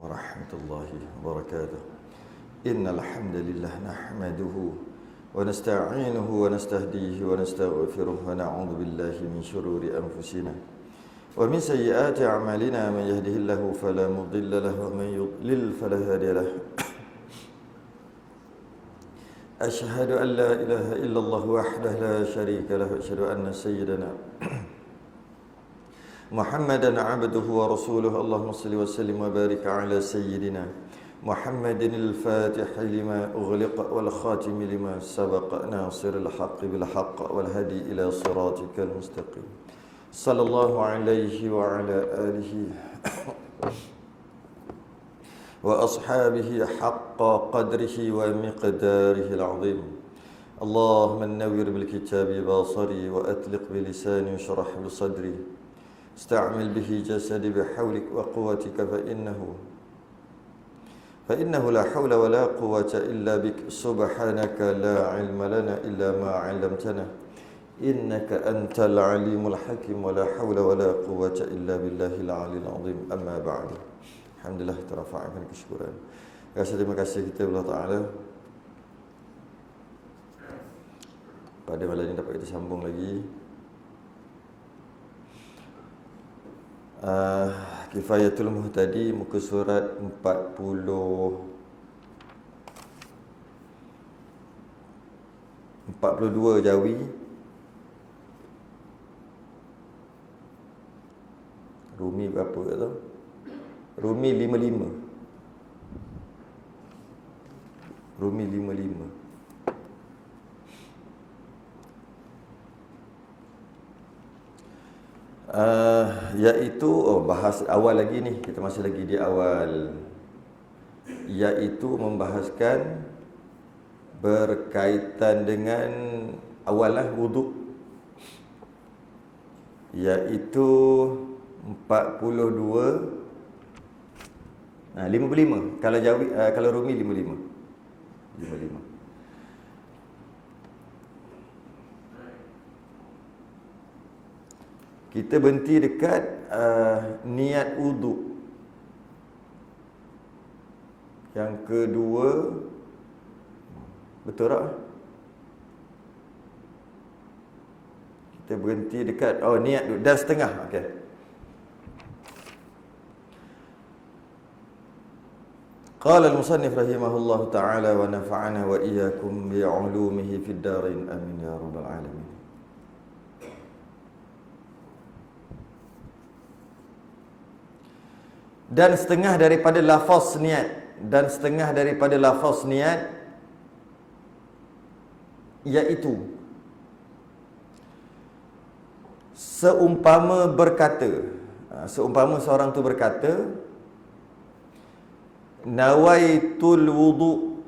warahmatullahi wabarakatuh. Innal hamdalillah nahmaduhu wa nasta'inuhu wa nastahdihi wa nastaghfiruh wa na'udzu billahi min shururi anfusina wa min sayyiati a'malina. Man yahdihillahu fala mudilla lahu wa man yudlil fala hadiya lahu. Ashhadu an la ilaha illallah wahdahu la syarika lahu wa asyhadu anna sayyidana Muhammadan abduhu wa rasuluhu. Allahumma salli wa sallim wa barik ala sayyidina Muhammadin al-fatih lima ughliqa wal khatim lima sabaqa nasiril haqqi bil haqq wal hadi ila siratikal mustaqim. Sallallahu alaihi wa ala alihi wa ashabihi haqqa qadrihi wa miqdarihi al-azim. Allahumma nawwir bil kitabi basari wa atliq bi lisani shrah bi sadri. استعمل به جسدي بحولك وقوتك فإنه لا حول ولا قوة إلا بك. سبحانك لا علم لنا إلا ما علمتنا إنك أنت العليم الحكيم ولا حول ولا قوة إلا بالله العلي العظيم. أما بعد. Alhamdulillah, terafa'kan kesyukuran. Terima kasih kita Allah Ta'ala. Pada malam ini dapat kita sambung lagi Kifayatul Muhtadi, muka surat 42 Jawi. Rumi berapa tu? Rumi 55. Rumi 55. Iaitu bahas awal lagi ni, kita masih lagi di awal, iaitu membahaskan berkaitan dengan awalah wuduk, iaitu 42 55. Kalau Jawi, kalau Rumi 55. Kita berhenti dekat niat wuduk. Yang kedua, betul tak? Kita berhenti dekat niat dan setengah. Okey. Qala al-musannif rahimahullahu ta'ala wa nafa'ana wa iyyakum bi 'ulumihi fid darain amin ya rabbal alamin. Dan setengah daripada lafaz niat, iaitu seumpama seorang tu berkata nawaitul wudu.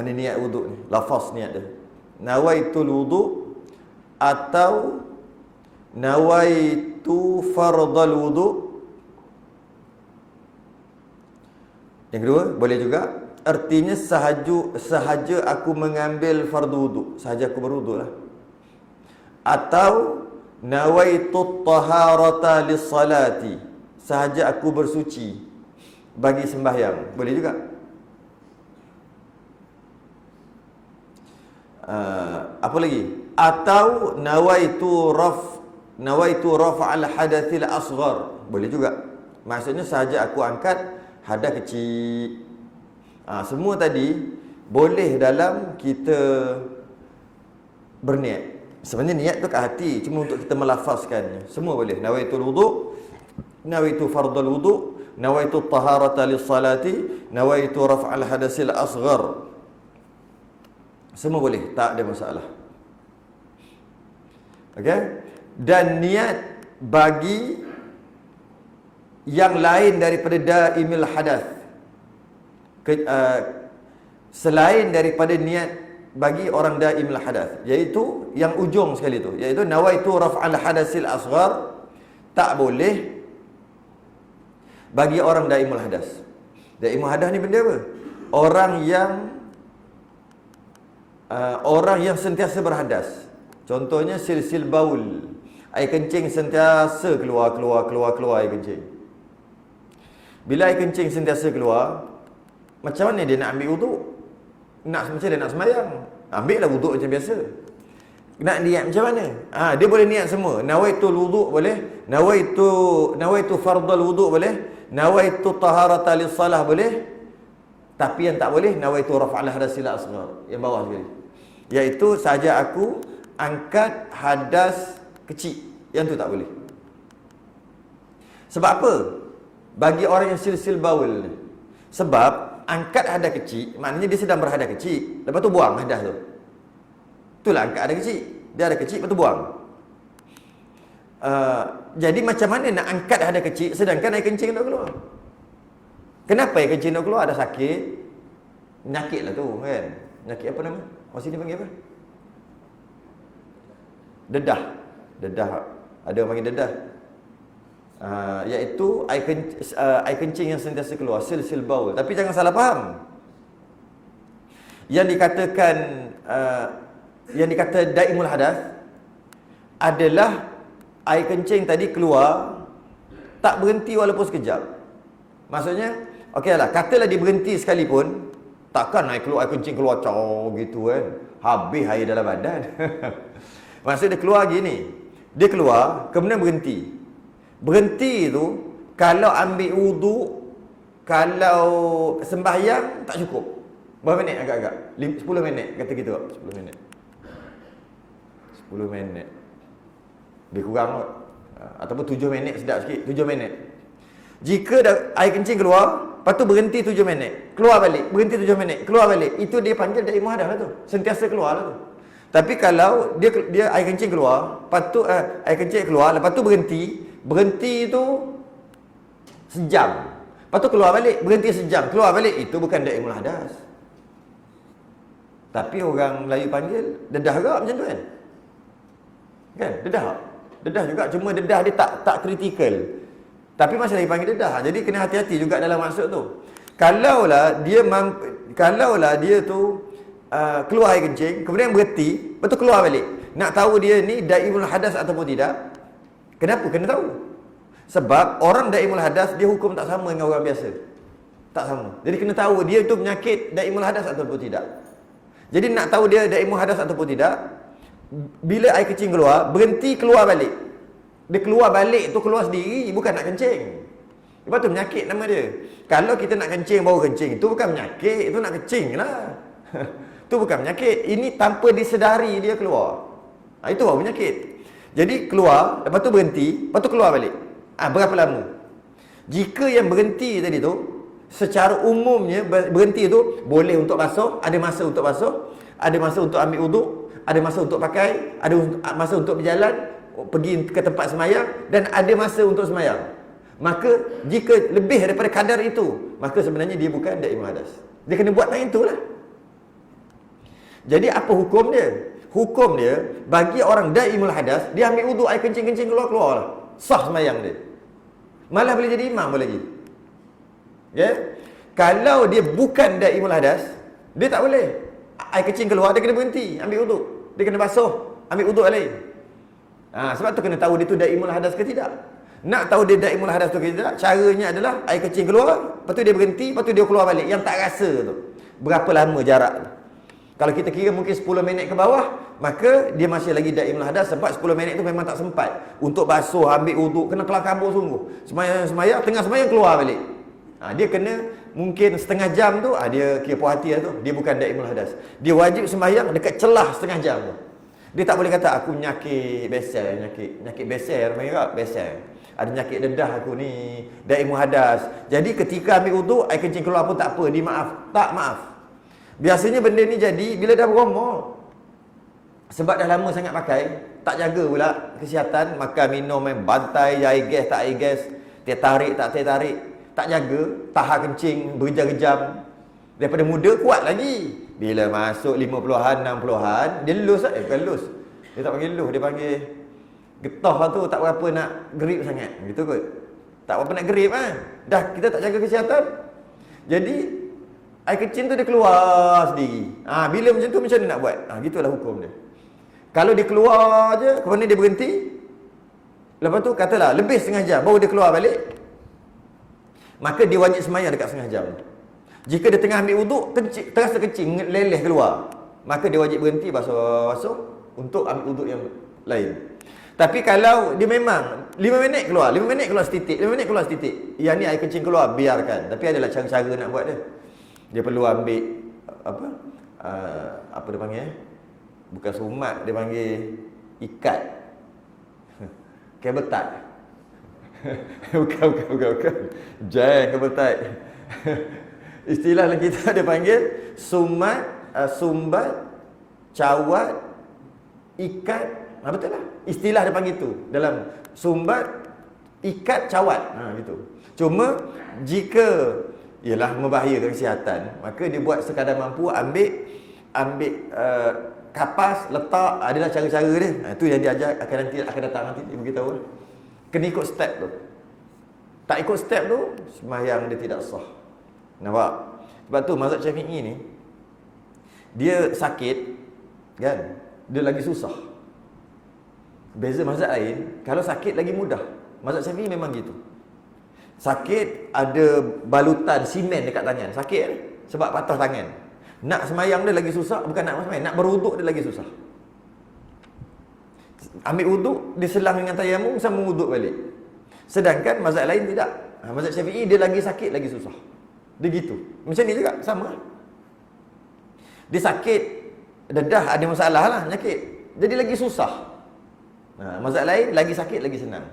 Ni niat wudu ni, lafaz niat dia. Nawaitul wudu atau nawaitu fardal wudu. Yang kedua, boleh juga artinya sahaja aku mengambil fardu wudu, sahaja aku berwudu lah. Atau nawaitu taharata lis-salati, sahaja aku bersuci bagi sembahyang, boleh juga. Apa lagi? Atau nawaitu raf'al hadathil asghar, boleh juga. Maksudnya sahaja aku angkat hadas kecil. Semua tadi boleh dalam kita berniat. Sebenarnya niat tu kat hati, cuma untuk kita melafazkannya. Semua boleh. Nawaitul wudu, nawaitu fardal wudu, nawaitu taharata lis-salati, nawaitu raf'al hadasil asghar. Semua boleh, tak ada masalah. Okey? Dan niat bagi yang lain daripada daimil hadath, selain daripada niat bagi orang daimil hadath, iaitu yang ujung sekali tu, iaitu nawaitu raf'al hadasil asghar, tak boleh bagi orang daimul hadas. Daimul hadas ni benda apa? Orang yang sentiasa berhadas. Contohnya silsil baul, air kencing sentiasa keluar air kencing. Bila air kencing sentiasa keluar, macam mana dia nak ambil wuduk? Macam dia nak sembahyang? Ambil lah wuduk macam biasa. Nak niat macam mana? Dia boleh niat semua. Nawaitul wuduk boleh, nawaitu fardal wuduk boleh, nawaitu taharata lis-salah boleh. Tapi yang tak boleh, nawaitu raf'al hadasil asghar, yang bawah sekali. Iaitu saja aku angkat hadas kecil. Yang tu tak boleh. Sebab apa? Bagi orang yang silsil baul ni. Sebab angkat hadas kecil, maknanya dia sedang berhadas kecil, lepas tu buang hadas tu. Itulah angkat hadas kecil. Dia hadas kecil, lepas tu buang. Jadi macam mana nak angkat hadas kecil sedangkan air kencing nak keluar? Kenapa air kencing nak keluar? Ada sakit. Penyakit lah tu kan. Penyakit apa nama? Orang sini panggil apa? Dedah. Dedah. Ada orang panggil dedah. Iaitu air kencing yang sentiasa keluar, silsil baul. Tapi jangan salah faham. Yang dikata daimul hadas adalah air kencing tadi keluar tak berhenti walaupun sekejap. Maksudnya, okeylah, katalah dia berhenti sekalipun, takkan air kencing keluar caw gitu kan. Habis air dalam badan. Maksud dia keluar gini. Dia keluar, kemudian berhenti. Berhenti tu, kalau ambil wuduk, kalau sembahyang, tak cukup. Berapa minit agak-agak? 10 minit, kata kita. 10 minit. 10 minit. Lebih kurang kot. Ataupun 7 minit, sedap sikit. 7 minit. Jika dah air kencing keluar, lepas tu berhenti 7 minit. Keluar balik, berhenti 7 minit. Keluar balik. Itu dia panggil daimul hadas lah tu. Sentiasa keluar lah tu. Tapi kalau dia air kencing keluar, lepas tu air kencing keluar, lepas tu berhenti tu sejam. Lepas tu keluar balik, berhenti sejam, keluar balik, itu bukan daimul hadas. Tapi orang Melayu panggil dedah juga macam tu kan? Kan? Dedah. Dedah juga, cuma dedah dia tak kritikal. Tapi masih lagi panggil dedah. Jadi kena hati-hati juga dalam maksud tu. Kalaulah dia tu keluar air kencing, kemudian berhenti, lepas tu keluar balik. Nak tahu dia ni daimul hadas ataupun tidak? Kenapa? Kena tahu. Sebab orang daimul hadas, dia hukum tak sama dengan orang biasa. Tak sama. Jadi kena tahu dia tu penyakit daimul hadas ataupun tidak. Jadi nak tahu dia daimul hadas ataupun tidak, bila air kencing keluar, berhenti, keluar balik. Dia keluar balik tu keluar sendiri, bukan nak kencing. Lepas tu penyakit nama dia. Kalau kita nak kencing, baru kencing, itu bukan penyakit, itu nak kencing lah. Itu bukan penyakit. Ini tanpa disedari dia keluar. Itu baru penyakit. Jadi keluar, lepas tu berhenti, lepas tu keluar balik. Berapa lama? Jika yang berhenti tadi tu, secara umumnya berhenti tu boleh untuk basuh, ada masa untuk basuh, ada masa untuk ambil wuduk, ada masa untuk pakai, ada masa untuk berjalan, pergi ke tempat semayang, dan ada masa untuk semayang. Maka jika lebih daripada kadar itu, maka sebenarnya dia bukan daimul hadas. Dia kena buat macam itulah. Jadi apa hukum dia? Hukum dia, bagi orang daimul hadas, dia ambil wuduk, air kencing-kencing keluar-keluar lah. Sah semayang dia. Malah boleh jadi imam lagi. Ya? Kalau dia bukan daimul hadas, dia tak boleh. Air kencing keluar, dia kena berhenti, ambil wuduk. Dia kena basuh, ambil wuduk lain. Sebab tu kena tahu dia tu daimul hadas ke tidak. Nak tahu dia daimul hadas tu ke tidak, caranya adalah air kencing keluar, lepas tu dia berhenti, lepas tu dia keluar balik. Yang tak rasa tu, berapa lama jarak tu. Kalau kita kira mungkin 10 minit ke bawah, maka dia masih lagi daimul hadas. Sebab 10 minit tu memang tak sempat untuk basuh, ambil wuduk, kena kelar kabur sungguh. Semayang, tengah semayang keluar balik. Dia kena mungkin setengah jam tu, dia kira puas hati lah tu. Dia bukan daimul hadas. Dia wajib sembahyang dekat celah setengah jam tu. Dia tak boleh kata aku nyakit besar, nyakit besar, merah besar. Ada nyakit dedah aku ni, daimul hadas. Jadi ketika ambil wuduk, air kencing keluar pun tak apa, dia maaf. Tak maaf. Biasanya benda ni jadi bila dah berumur. Sebab dah lama sangat pakai, tak jaga pula kesihatan, makan minum main bantai, air gas tak air gas, tarik tak tarik, tak jaga, tahan kencing berjam-jam. Daripada muda kuat lagi. Bila masuk 50-an, 60-an, dia lus lah. Bukan lus. Dia tak panggil lus, dia panggil getah tu, tak berapa nak gerip sangat. Gitu kot. Tak berapa nak gerip kan. Dah kita tak jaga kesihatan. Jadi air kecil tu dia keluar sendiri. Bila macam tu macam mana nak buat? Gitulah hukum dia. Kalau dia keluar je, kemudian dia berhenti, lepas tu katalah lebih setengah jam baru dia keluar balik. maka dia wajib sembahyang dekat setengah jam. Jika dia tengah ambil wuduk, terasa kencing, leleh keluar, maka dia wajib berhenti basuh untuk ambil wuduk yang lain. Tapi kalau dia memang 5 minit keluar setitik, 5 minit keluar setitik, yang ni air kencing keluar, biarkan. Tapi adalah cara-cara nak buat dia. Dia perlu ambil apa dia panggil? Bukan sumat, dia panggil ikat. Kabel tie. bukan. Jangan kabel tie. Istilah kita dia panggil sumat, sumbat, cawat, ikat. Betul lah. Istilah dia panggil tu. Dalam sumbat, ikat, cawat. Gitu. Cuma jika ialah membahayakan kesihatan, maka dia buat sekadar mampu, ambil kapas, letak, adalah cara-cara dia. Itu yang dia ajar, akan datang nanti dia beritahu. Kena ikut step tu. Tak ikut step tu, sembahyang dia tidak sah. Nampak? Sebab tu mazhab Syafi'i ni, dia sakit kan, dia lagi susah. Beza mazhab lain, kalau sakit lagi mudah. Mazhab Syafi'i memang gitu. Sakit ada balutan simen dekat tangan. Sakit kan? Sebab patah tangan. Nak semayang dia lagi susah, bukan nak semayang, nak berwuduk dia lagi susah. Ambil wuduk, dia selang dengan tayamum, sambung wuduk balik. Sedangkan mazhab lain tidak. Mazhab Syafi'i dia lagi sakit lagi susah. Dia gitu. Macam ni juga, sama. Dia sakit, dedah ada masalah lah, penyakit. Jadi lagi susah. Mazhab lain lagi sakit lagi senang.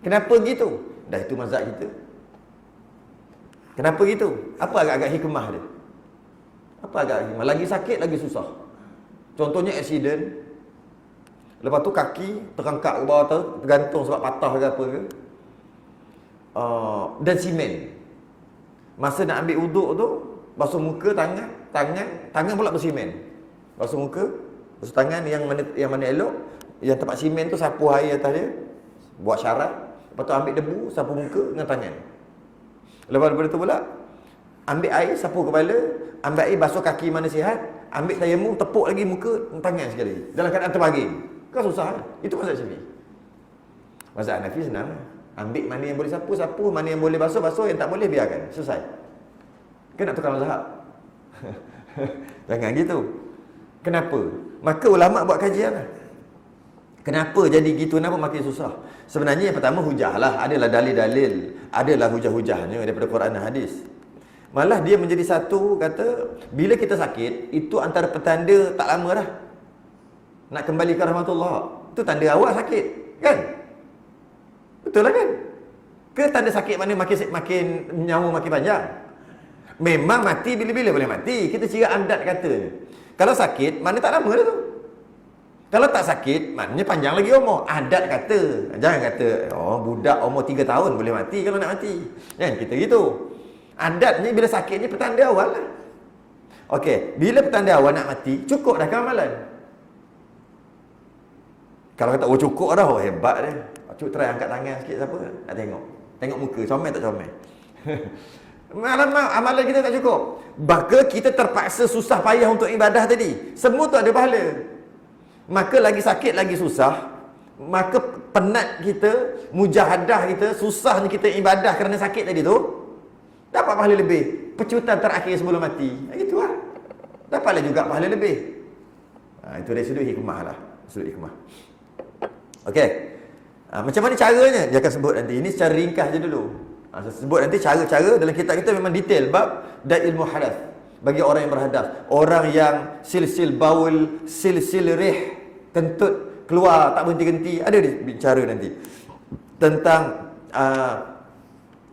Kenapa gitu? Dah itu mazhab kita. Kenapa gitu? Apa agak-agak hikmah dia? Apa agak hikmah? Lagi sakit lagi susah. Contohnya accident. Lepas tu kaki terangkat ke bawah tu, tergantung sebab patah ke apa ke. Dan simen. Masa nak ambil wuduk tu, basuh muka, tangan pula bersimen. Basuh muka, basuh tangan, yang mana elok, yang tempat simen tu sapu air atas dia, buat syarat. Lepas tu ambil debu, sapu muka dengan tangan. Lepas daripada tu pula, ambil air, sapu kepala, ambil air, basuh kaki mana sihat, ambil tayamum, tepuk lagi muka dengan tangan sekali. Dalam keadaan terbaring. Kan susah kan? Itu mazhab Syafi'i. Mazhab Hanafi senang. Ambil mana yang boleh sapu, sapu, mana yang boleh basuh, basuh, yang tak boleh biarkan. Selesai. Kan nak tukar mazhab? Jangan gitu. Kenapa? Maka ulama buat kajian lah. Kenapa jadi gitu? Kenapa makin susah? Sebenarnya yang pertama hujah lah. Adalah dalil-dalil. Adalah hujah-hujahnya daripada Quran dan hadis. Malah dia menjadi satu, kata, bila kita sakit, itu antara petanda tak lama dah nak kembali ke rahmatullah. Itu tanda awal sakit. Kan? Betul lah kan? Ke tanda sakit mana makin nyawa makin panjang? Memang mati bila-bila boleh mati. Kita kira adat kata. Kalau sakit, mana tak lama dah tu. Kalau tak sakit, maknanya panjang lagi umur. Adat kata. Jangan kata, budak umur 3 tahun boleh mati kalau nak mati. Kan? Kita gitu. Adatnya bila sakit ni petanda awal lah. Okey, bila petanda awal nak mati, cukup dah ke amalan? Kalau kata, cukup dah, hebat dia. Cuk, try angkat tangan sikit siapa? Nak tengok. Tengok muka, comel tak comel? Amalan kita tak cukup. Maka kita terpaksa susah payah untuk ibadah tadi. Semua tu ada pahala. Maka lagi sakit, lagi susah. Maka penat kita, mujahadah kita, susahnya kita ibadah kerana sakit tadi tu, dapat pahala lebih. Pecutan terakhir sebelum mati. Itu lah. Dapatlah juga pahala lebih. Itu dari sudut hikmah lah. Sudut hikmah. Okey. Macam mana caranya? Dia akan sebut nanti. Ini secara ringkas je dulu. Saya sebut nanti cara-cara dalam kitab kita memang detail. Bab da'il muhadath. Bagi orang yang berhadas. Orang yang silsil baul, silsil rih, kentut keluar tak berhenti-henti. Ada dia bicara nanti. Tentang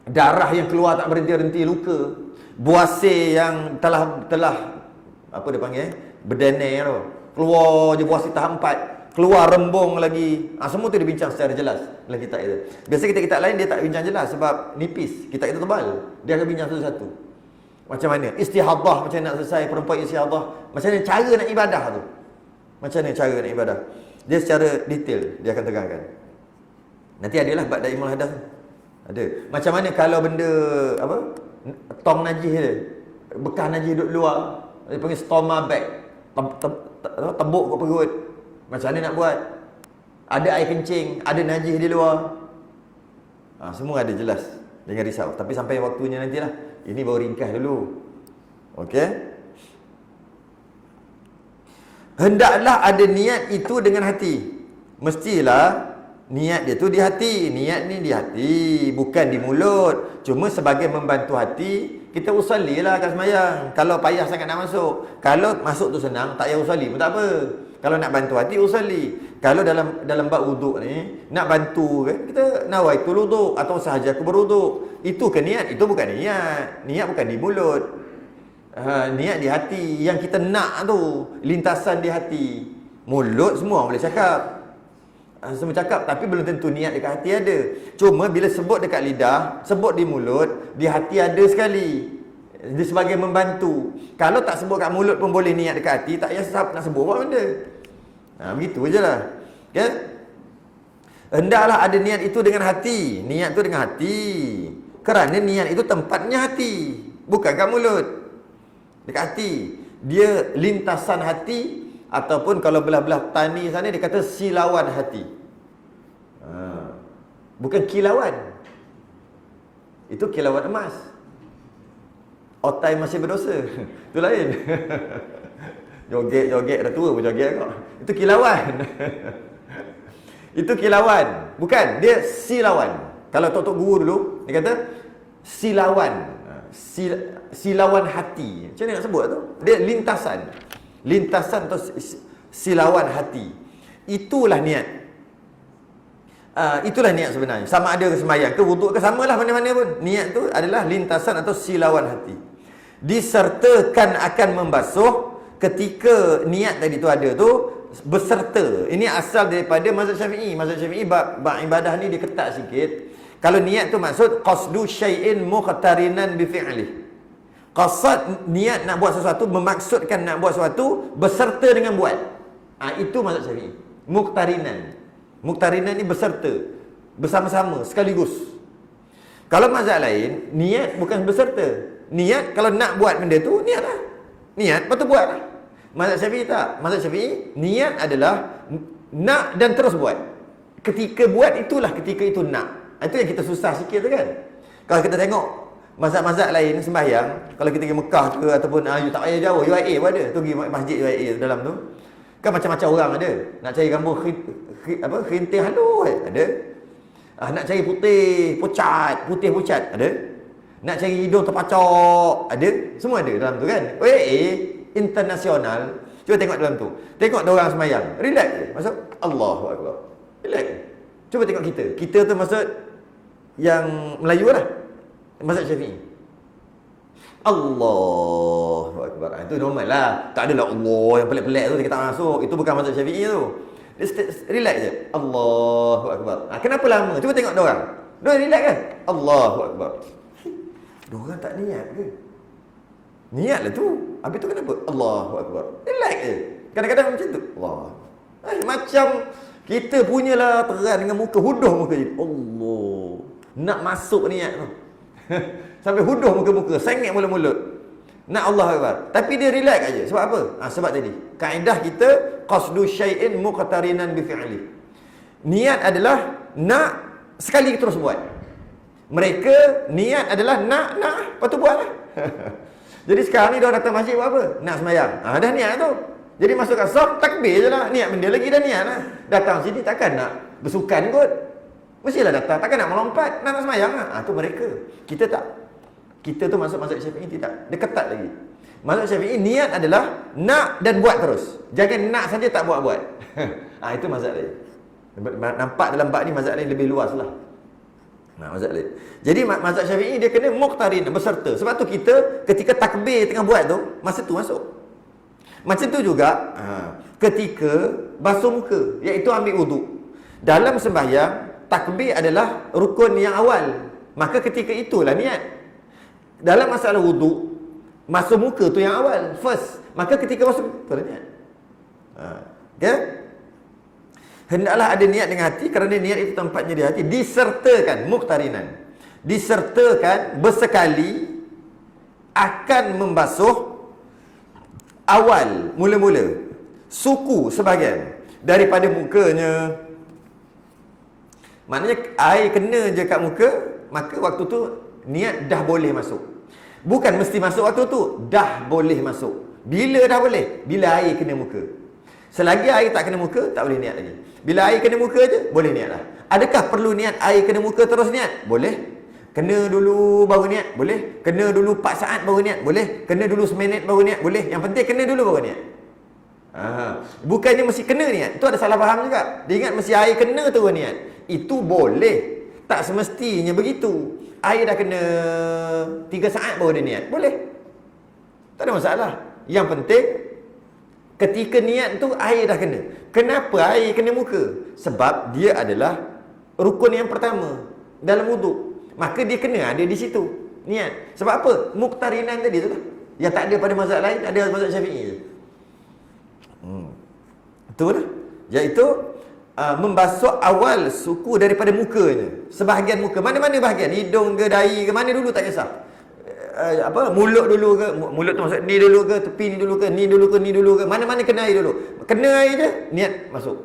darah yang keluar tak berhenti-henti, luka. Buasir yang telah apa dia panggil? Berdenai tu. Keluar je buasir tahap 4. Keluar rembung lagi. Semua tu dia bincang secara jelas dalam kitab itu. Biasa kitab-kitab lain dia tak bincang jelas sebab nipis. Kitab kita tebal. Dia akan bincang satu-satu. Macam mana? Istihadah, macam mana nak selesai perempuan istihadah. Macam mana cara nak ibadah tu. Macam mana cara nak ibadah. Dia secara detail dia akan terangkan. Nanti adalah bab daimul hadas. Ada. Macam mana kalau benda apa? Tong najis dia. Bekas najis duduk luar. Dia panggil stoma bag. Tebuk kat perut. Macam mana nak buat? Ada air kencing, ada najis di luar. Semua ada jelas. Jangan risau. Tapi sampai waktunya nantilah. Ini baru ringkas dulu. Okey? Hendaklah ada niat itu dengan hati. Mestilah niat dia tu di hati. Niat ni di hati, bukan di mulut. Cuma sebagai membantu hati, kita usallilah kat semayang. Kalau payah sangat nak masuk. Kalau masuk tu senang, tak payah usalli pun tak apa. Kalau nak bantu hati, usalli. Kalau dalam bab wuduk ni, nak bantu kan, kita nawaitul wuduk atau sahaja aku berwuduk. Itu ke niat? Itu bukan niat. Niat bukan di mulut. Niat di hati. Yang kita nak tu, lintasan di hati. Mulut semua boleh cakap. Semua cakap, tapi belum tentu niat dekat hati ada. Cuma bila sebut dekat lidah, sebut di mulut, di hati ada sekali. Dia sebagai membantu. Kalau tak sebut kat mulut pun boleh niat dekat hati, tak payah nak sebut apa benda. Begitu je lah. Okay? Hendaklah ada niat itu dengan hati. Niat tu dengan hati. Kerana niat itu tempatnya hati, bukan kat mulut. Dekat hati. Dia lintasan hati. Ataupun kalau belah-belah tani sana, dia kata silawan hati. Bukan kilauan. Itu kilauan emas. Otai masih berdosa. Itu lain. Joget-joget dah tua pun joget kau. Itu kilauan. Itu kilauan. Bukan, dia silawan. Kalau tok-tok guru dulu, dia kata silawan. Silawan hati. Macam mana nak sebut tu? Dia lintasan. Lintasan atau silawan hati. Itulah niat. Itulah niat sebenarnya. Sama ada ke sembahyang ke wuduk ke, samalah mana-mana pun. Niat tu adalah lintasan atau silawan hati. Disertakan akan membasuh. Ketika niat tadi tu ada tu, berserta. Ini asal daripada mazhab Syafi'i. Mazhab Syafi'i bab ibadah ni dia ketat sikit. Kalau niat tu maksud qasdu syai'in muqtarinan bi fi'lih. Qasad niat nak buat sesuatu, memaksudkan nak buat sesuatu berserta dengan buat. Itu mazhab Syafi'i. Muqtarinan. Muqtarinan ni berserta, bersama-sama, sekaligus. Kalau mazhab lain, niat bukan berserta. Niat kalau nak buat benda tu, niatlah. Niat, lepas tu buatlah. Mazhab Syafi'i tak. Mazhab Syafi'i, niat adalah nak dan terus buat. Ketika buat itulah ketika itu nak. Itu yang kita susah sikit tu kan. Kalau kita tengok mazhab-mazhab lain sembahyang, kalau kita pergi Mekah ke ataupun tak payah jauh, UIA pun ada. Tu pergi masjid UIA dalam tu. Kan macam-macam orang ada. Nak cari gambar khintir halus ada. Nak cari putih pucat ada. Nak cari hidung terpacok ada. Semua ada dalam tu kan. UIA internasional. Cuba tengok dalam tu. Tengok dia orang sembahyang. Relax je. Maksud Allahu Akbar. Relax. Cuba tengok kita. Kita tu maksud yang Melayu lah. Mazhab Syafi'i. Allahu Akbar. Itu normal lah. Tak adalah Allah yang pelik-pelik tu kita tak masuk. Itu bukan mazhab Syafi'i tu. Dia relax je. Allahu Akbar. Kenapa lama? Cuba tengok diorang. Diorang relax kan? Allahu Akbar. Diorang tak niat ke? Niat lah tu. Habis tu kenapa? Allahu Akbar. Relax je. Kadang-kadang macam tu. Allah. Macam kita punyalah terang dengan muka, huduh muka je. Allah. Nak masuk niat tu. Sampai huduh muka-muka, sengit mulut-mulut. Nak Allah Akbar. Tapi dia relax aja. Sebab apa? Sebab tadi kaedah kita qasdu syai'in muqtarinan bi fi'li. Niat adalah nak sekali terus buat. Mereka niat adalah nak lepas tu buatlah. Jadi sekarang ni dia datang masjid buat apa? Nak sembahyang. Dah niat tu. Jadi masuk kat saf, takbir je lah. Niat benda lagi dah niat lah. Datang sini takkan nak bersukan kot. Mestilah datang. Takkan nak melompat. Nak sembahyang lah. Tu mereka. Kita tak. Kita tu masuk mazhab Syafi'i tidak. Dia ketat lagi. Mazhab Syafi'i niat adalah nak dan buat terus. Jangan nak saja tak buat-buat. Itu mazhab lain. Nampak dalam bab ni mazhab lain lebih luas lah. Mazhab lain. Jadi mazhab Syafi'i dia kena muqtarin, berserta. Sebab tu kita ketika takbir tengah buat tu, masa tu masuk. Macam tu juga ketika basuh muka, iaitu ambil wuduk. Dalam sembahyang, takbir adalah rukun yang awal. Maka ketika itulah niat. Dalam masalah wuduk, basuh muka tu yang awal, first. Maka ketika basuh tu ada niat. Okay? Hendaklah ada niat dengan hati, kerana niat itu tempatnya di hati. Disertakan, muqtarinan. Disertakan bersekali akan membasuh awal, mula-mula, suku sebahagian daripada mukanya. Maknanya air kena je kat muka, maka waktu tu niat dah boleh masuk. Bukan mesti masuk waktu tu, dah boleh masuk. Bila dah boleh? Bila air kena muka. Selagi air tak kena muka, tak boleh niat lagi. Bila air kena muka je, boleh niat lah. Adakah perlu niat air kena muka terus niat? Boleh. Kena dulu baru niat? Boleh. Kena dulu 4 saat baru niat? Boleh. Kena dulu seminit baru niat? Boleh. Yang penting kena dulu baru niat. Bukannya mesti kena niat. Itu ada salah faham juga. Dia ingat mesti air kena terus niat. Itu boleh. Tak semestinya begitu. Air dah kena 3 saat baru dia niat. Boleh. Tak ada masalah. Yang penting ketika niat tu air dah kena. Kenapa air kena muka? Sebab dia adalah rukun yang pertama dalam wuduk. Maka dia kena ada di situ niat. Sebab apa? Muqtarinan tadi tu lah. Yang tak ada pada mazhab lain, ada mazhab Syafi'i je. Betul lah. Iaitu membasuh awal suku daripada mukanya. Sebahagian muka. Mana-mana bahagian. Hidung ke, dahi ke, mana dulu tak kisah. Mulut dulu ke, mulut tu maksud ni dulu ke, tepi ni dulu ke, ni dulu ke, ni dulu ke, mana-mana kena air dulu. Kena air je, niat masuk.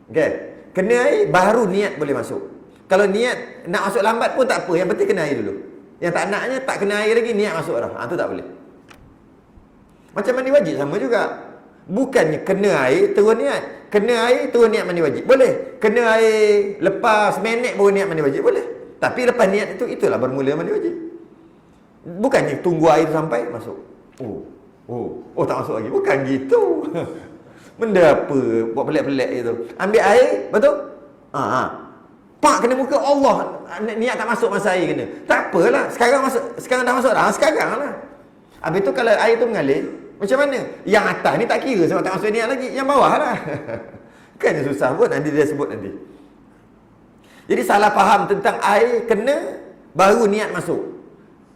Okay. Kena air, baru niat boleh masuk. Kalau niat nak masuk lambat pun tak apa, yang penting kena air dulu. Yang tak naknya, tak kena air lagi, niat masuk dah. Tu tak boleh. Macam mandi wajib sama juga. Bukannya kena air terus niat. Kena air terus niat mandi wajib. Boleh. Kena air lepas minit baru niat mandi wajib. Boleh. Tapi lepas niat itu, itulah bermula mandi wajib. Bukannya tunggu air sampai masuk. Oh tak masuk lagi. Bukan gitu. Benda apa buat pelik-pelik itu. Ambil air, betul? Pak kena muka Allah. Niat tak masuk masa air kena. Tak apalah. Sekarang masuk, sekarang dah masuk dah. Sekarang lah. Habis tu kalau air tu mengalir, macam mana? Yang atas ni tak kira sebab tak masuk niat lagi. Yang bawah lah. Bukannya susah pun. Nanti dia sebut nanti. Jadi salah faham tentang air kena baru niat masuk.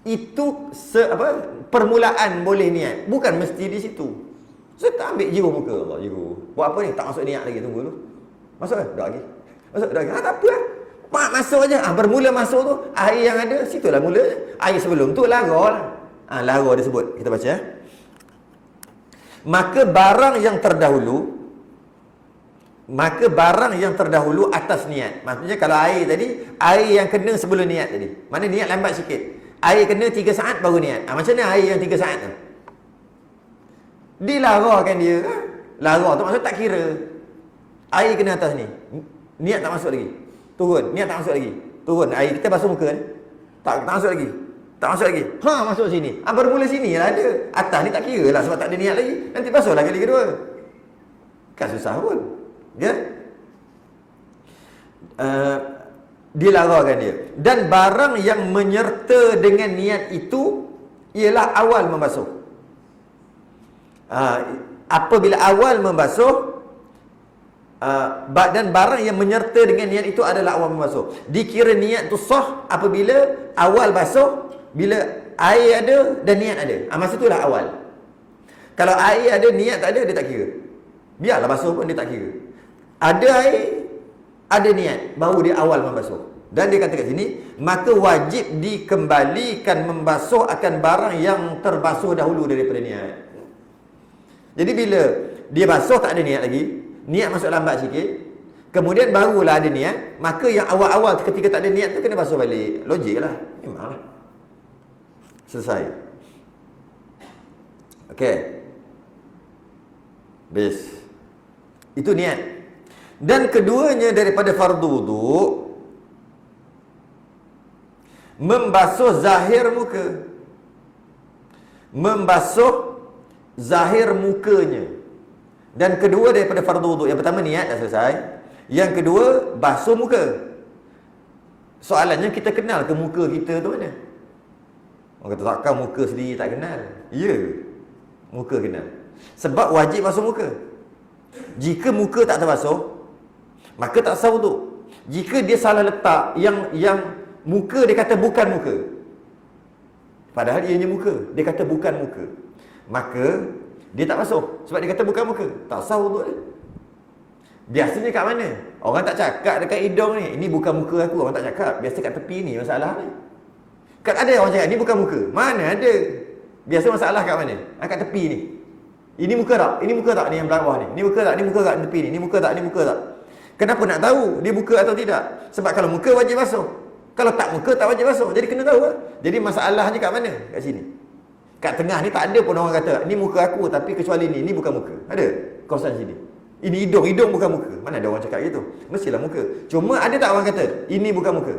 Itu permulaan boleh niat. Bukan mesti di situ. Saya tak ambil jiru muka. Allah jiru. Buat apa ni? Tak masuk niat lagi. Tunggu dulu. Masuk kan? Tak lagi. Masuk dah lagi. Tak apa lah. Pak masuk aja. Bermula masuk tu, air yang ada, situlah mula. Air sebelum tu lara lah. Lara dia sebut. Kita baca. Maka barang yang terdahulu atas niat. Maksudnya kalau air tadi, air yang kena sebelum niat tadi. Mana niat lambat sikit. Air kena 3 saat baru niat. Macam mana air yang 3 saat tu? Dilarakan dia. Lara tu maksud tak kira. Air kena atas ni. Niat tak masuk lagi. Turun. Niat tak masuk lagi. Turun. Air kita basuh muka ni. Tak masuk lagi. Tak masuk lagi. Masuk sini. Bermula sini lah ada. Atas ni tak kira lah sebab tak ada niat lagi. Nanti basuh lah kali kedua. Kan susah pun. Ya? Dilarangkan dia. Dan barang yang menyerta dengan niat itu ialah awal membasuh. Apabila awal membasuh, dan barang yang menyerta dengan niat itu adalah awal membasuh. Dikira niat tu sah apabila awal basuh, bila air ada dan niat ada. Masa itulah awal. Kalau air ada, niat tak ada, dia tak kira. Biarlah basuh pun dia tak kira. Ada air, ada niat, baru dia awal membasuh. Dan dia kata kat sini, maka wajib dikembalikan membasuh akan barang yang terbasuh dahulu daripada niat. Jadi bila dia basuh tak ada niat lagi, niat masuk lambat sikit, kemudian barulah ada niat, maka yang awal-awal ketika tak ada niat tu kena basuh balik. Logik lah. Memanglah. Selesai. Okey. Bes. Itu niat. Dan keduanya daripada fardu wuduk, membasuh zahir muka. Membasuh zahir mukanya. Dan kedua daripada fardu wuduk. Yang pertama niat dah selesai. Yang kedua basuh muka. Soalannya kita kenal ke muka kita tu mana? Orang kata takkan muka sendiri tak kenal. Ya. Muka kenal. Sebab wajib basuh muka. Jika muka tak terbasuh, maka tak sah wuduk. Jika dia salah letak yang muka dia kata bukan muka, padahal ianya muka, dia kata bukan muka, maka dia tak basuh. Sebab dia kata bukan muka, tak sah wuduk dia. Biasanya kat mana? Orang tak cakap dekat hidung ni, ini bukan muka aku. Orang tak cakap. Biasa kat tepi ni masalah ni. Kat ada orang cakap, ni bukan muka. Mana ada? Biasa masalah kat mana? Kat tepi ni. Ini muka tak? Ini muka tak? Ni yang bawah ni. Ini muka tak? Ni muka tak? Tepi ni. Ni muka tak? Ni muka tak? Kenapa nak tahu dia muka atau tidak? Sebab kalau muka wajib basuh. Kalau tak muka, tak wajib basuh. Jadi kena tahu lah. Jadi masalahnya kat mana? Kat sini. Kat tengah ni tak ada pun orang kata, ni muka aku tapi kecuali ni bukan muka. Ada? Kawasan sini. Ini hidung bukan muka. Mana ada orang cakap gitu? Mestilah muka. Cuma ada tak orang kata, ini bukan muka?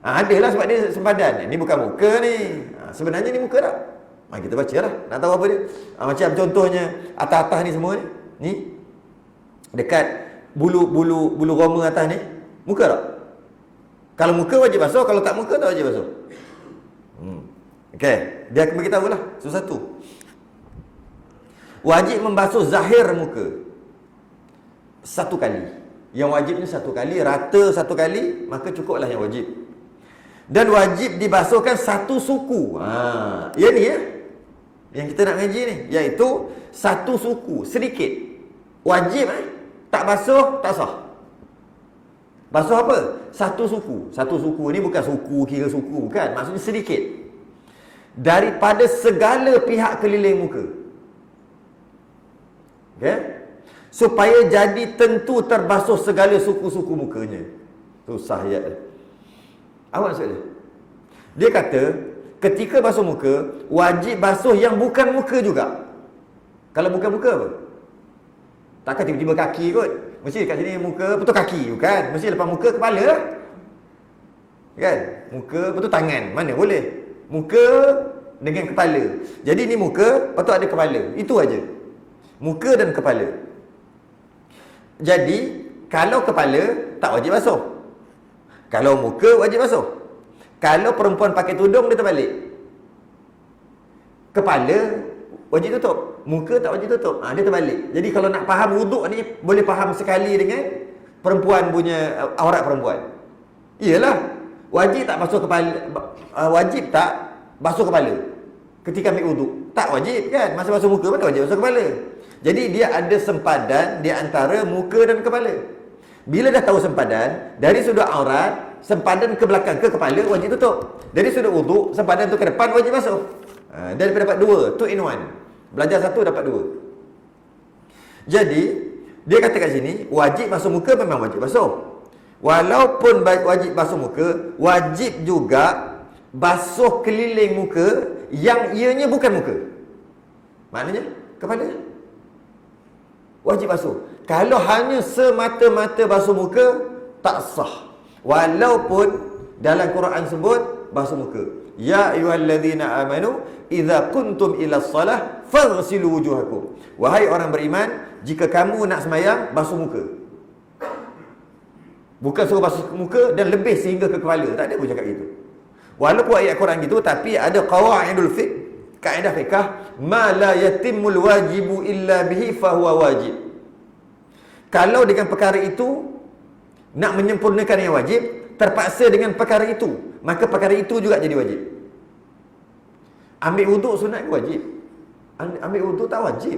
Ada lah sebab dia sempadan. Ni bukan muka ni. Sebenarnya ni muka tak? Kita baca lah. Nak tahu apa dia? Macam contohnya, atas-atas ni semua ni. Ni. Dekat bulu roma atas ni. Muka tak? Kalau muka wajib basuh, kalau tak muka tak wajib basuh. Okey, dia akan beritahu lah satu-satu. Wajib membasuh zahir muka satu kali. Yang wajib ni satu kali, rata satu kali, maka cukuplah yang wajib. Dan wajib dibasuhkan satu suku. Ya ni ya. Yang kita nak ngaji ni, iaitu satu suku, sedikit. Wajib tak basuh tak sah. Basuh apa? Satu suku. Satu suku ni bukan suku kira suku, bukan. Maksudnya sedikit. Daripada segala pihak keliling muka. Okey? Supaya jadi tentu terbasuh segala suku-suku mukanya. Susah ayat dia. Awak maksud dia? Dia kata, ketika basuh muka, wajib basuh yang bukan muka juga. Kalau bukan muka apa? Takkan tiba-tiba kaki kot. Mesti kat sini muka, betul kaki, bukan? Mesti lepas muka, kepala lah. Kan? Muka, betul tangan. Mana boleh? Muka dengan kepala. Jadi ni muka, lepas tu ada kepala. Itu aja. Muka dan kepala. Jadi, kalau kepala, tak wajib basuh. Kalau muka, wajib basuh. Kalau perempuan pakai tudung, dia terbalik. Kepala, wajib tutup. Muka tak wajib tutup. Dia terbalik. Jadi, kalau nak faham wuduk ni, boleh faham sekali dengan perempuan punya, aurat perempuan. Iyalah. Wajib tak basuh kepala, wajib tak basuh kepala ketika ambil wuduk? Tak wajib kan? Masa basuh muka pun tak wajib basuh kepala. Jadi dia ada sempadan di antara muka dan kepala. Bila dah tahu sempadan, dari sudut aurat, sempadan ke belakang ke kepala wajib tutup. Dari sudut wuduk, sempadan tu ke depan wajib basuh. Daripada dapat dua, 2 in 1. Belajar satu dapat 2. Jadi dia kata kat sini, wajib basuh muka memang wajib basuh. Walaupun wajib basuh muka, wajib juga basuh keliling muka yang ianya bukan muka. Maknanya kepala wajib basuh. Kalau hanya semata-mata basuh muka, tak sah. Walaupun dalam Quran sebut basuh muka. Ya ayyuhallazina amanu idza kuntum ila shalah faghsilu wujuhakum. Wahai orang beriman, jika kamu nak sembahyang, basuh muka. Bukan suruh basuh muka dan lebih sehingga ke kepala. Tak ada pun cakap gitu. Walaupun ayat Quran gitu, tapi ada qawaidul fiqh, kaedah fiqh, ma la yatimul wajibu illa bihi fahuwa wajib. Kalau dengan perkara itu nak menyempurnakan yang wajib, terpaksa dengan perkara itu, maka perkara itu juga jadi wajib. Ambil wuduk sunat wajib. Ambil wuduk tak wajib.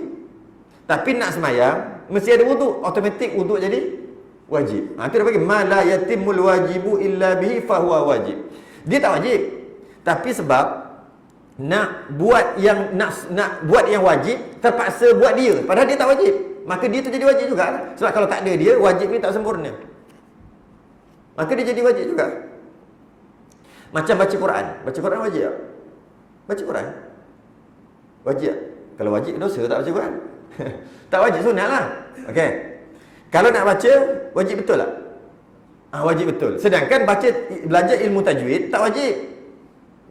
Tapi nak sembahyang mesti ada wuduk, automatik wuduk jadi wajib. Itu dia bagi ma la yatimul wajibu illa bihi fahuwa wajib. Dia tak wajib. Tapi sebab nak buat yang wajib, terpaksa buat dia, padahal dia tak wajib. Maka dia tu jadi wajib juga. Sebab kalau tak ada dia, wajib ni tak sempurna. Maka dia jadi wajib juga. Macam baca Quran. Baca Quran wajib tak? Baca Quran wajib tak? Kalau wajib dosa tak baca Quran? Tak wajib, sunat lah. Okey. Kalau nak baca, wajib betul tak? Wajib betul. Sedangkan belajar ilmu tajwid tak wajib.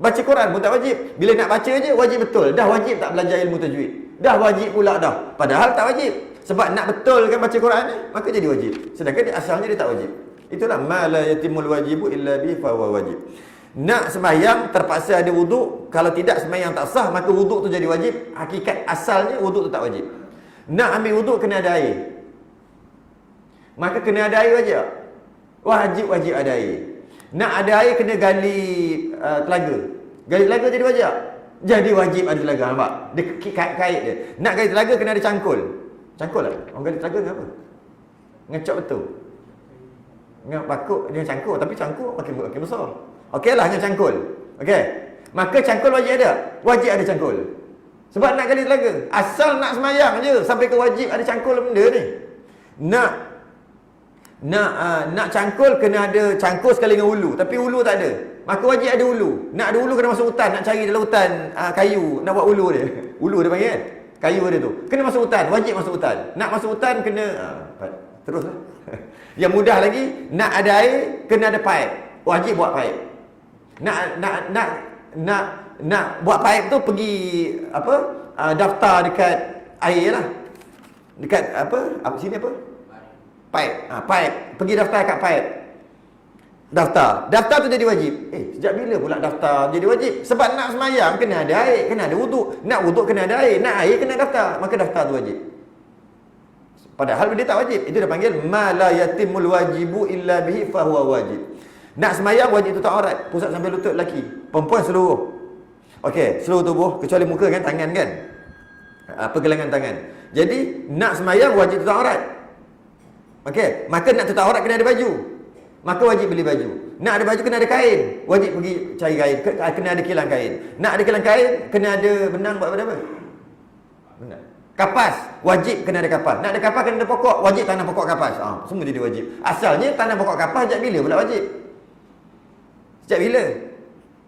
Baca Quran pun tak wajib. Bila nak baca je wajib betul. Dah wajib tak belajar ilmu tajwid? Dah wajib pula dah. Padahal tak wajib. Sebab nak betulkan baca Quran ni, maka jadi wajib. Sedangkan asalnya dia tak wajib. Itulah ma la yatimul wajibu illa bi fa huwa wajib. Nak sembahyang terpaksa ada wuduk. Kalau tidak sembahyang tak sah, maka wuduk tu jadi wajib. Hakikat asalnya wuduk tu tak wajib. Nak ambil wuduk kena ada air. Maka kena ada air wajib. Wajib ada air. Nak ada air kena gali telaga. Gali telaga jadi wajib. Jadi wajib ada telaga. Nampak? Dia kait dia. Nak gali telaga kena ada cangkul. Cangkul lah. Orang gali telaga dengan apa? Ngecok betul. Dengan bakuk dengan cangkul. Tapi cangkul makin besar. Okeylah dengan cangkul. Okey. Maka cangkul wajib ada. Wajib ada cangkul. Sebab nak gali telaga. Asal nak semayang je sampai ke wajib ada cangkul benda ni. Nak Nak cangkul kena ada cangkul sekali dengan ulu, tapi ulu tak ada. Maka wajib ada ulu. Nak ada ulu kena masuk hutan, nak cari dalam hutan kayu, nak buat ulu dia. Ulu dia panggil kan? Kayu dia tu. Kena masuk hutan, wajib masuk hutan. Nak masuk hutan kena teruslah. Yang mudah lagi, nak ada air kena ada paip. Wajib buat paip. Nak buat paip tu pergi daftar dekat air lah. Dekat sini apa? Paip. Paip. Pergi daftar kat paip. Daftar tu jadi wajib. Sejak bila pula daftar jadi wajib? Sebab nak semayang kena ada air, kena ada wuduk. Nak wuduk kena ada air, nak air kena daftar. Maka daftar tu wajib. Padahal dia tak wajib. Itu dia panggil ma la yatimul wajibu illa bihi fa huwa wajib. Nak semayang wajib tutup aurat, pusat sampai lutut lelaki, perempuan seluruh. Okey, seluruh tubuh kecuali muka kan, tangan kan. Pergelangan tangan. Jadi nak semayang wajib tutup aurat. Okey, maka nak tutup aurat kena ada baju. Maka wajib beli baju. Nak ada baju kena ada kain. Wajib pergi cari kain. Kena ada kilang kain. Nak ada kilang kain kena ada benang buat apa? Benang. Kapas, wajib kena ada kapas. Nak ada kapas kena ada pokok, wajib tanam pokok kapas. Semua jadi wajib. Asalnya tanam pokok kapas sejak bila pula wajib? Sejak bila?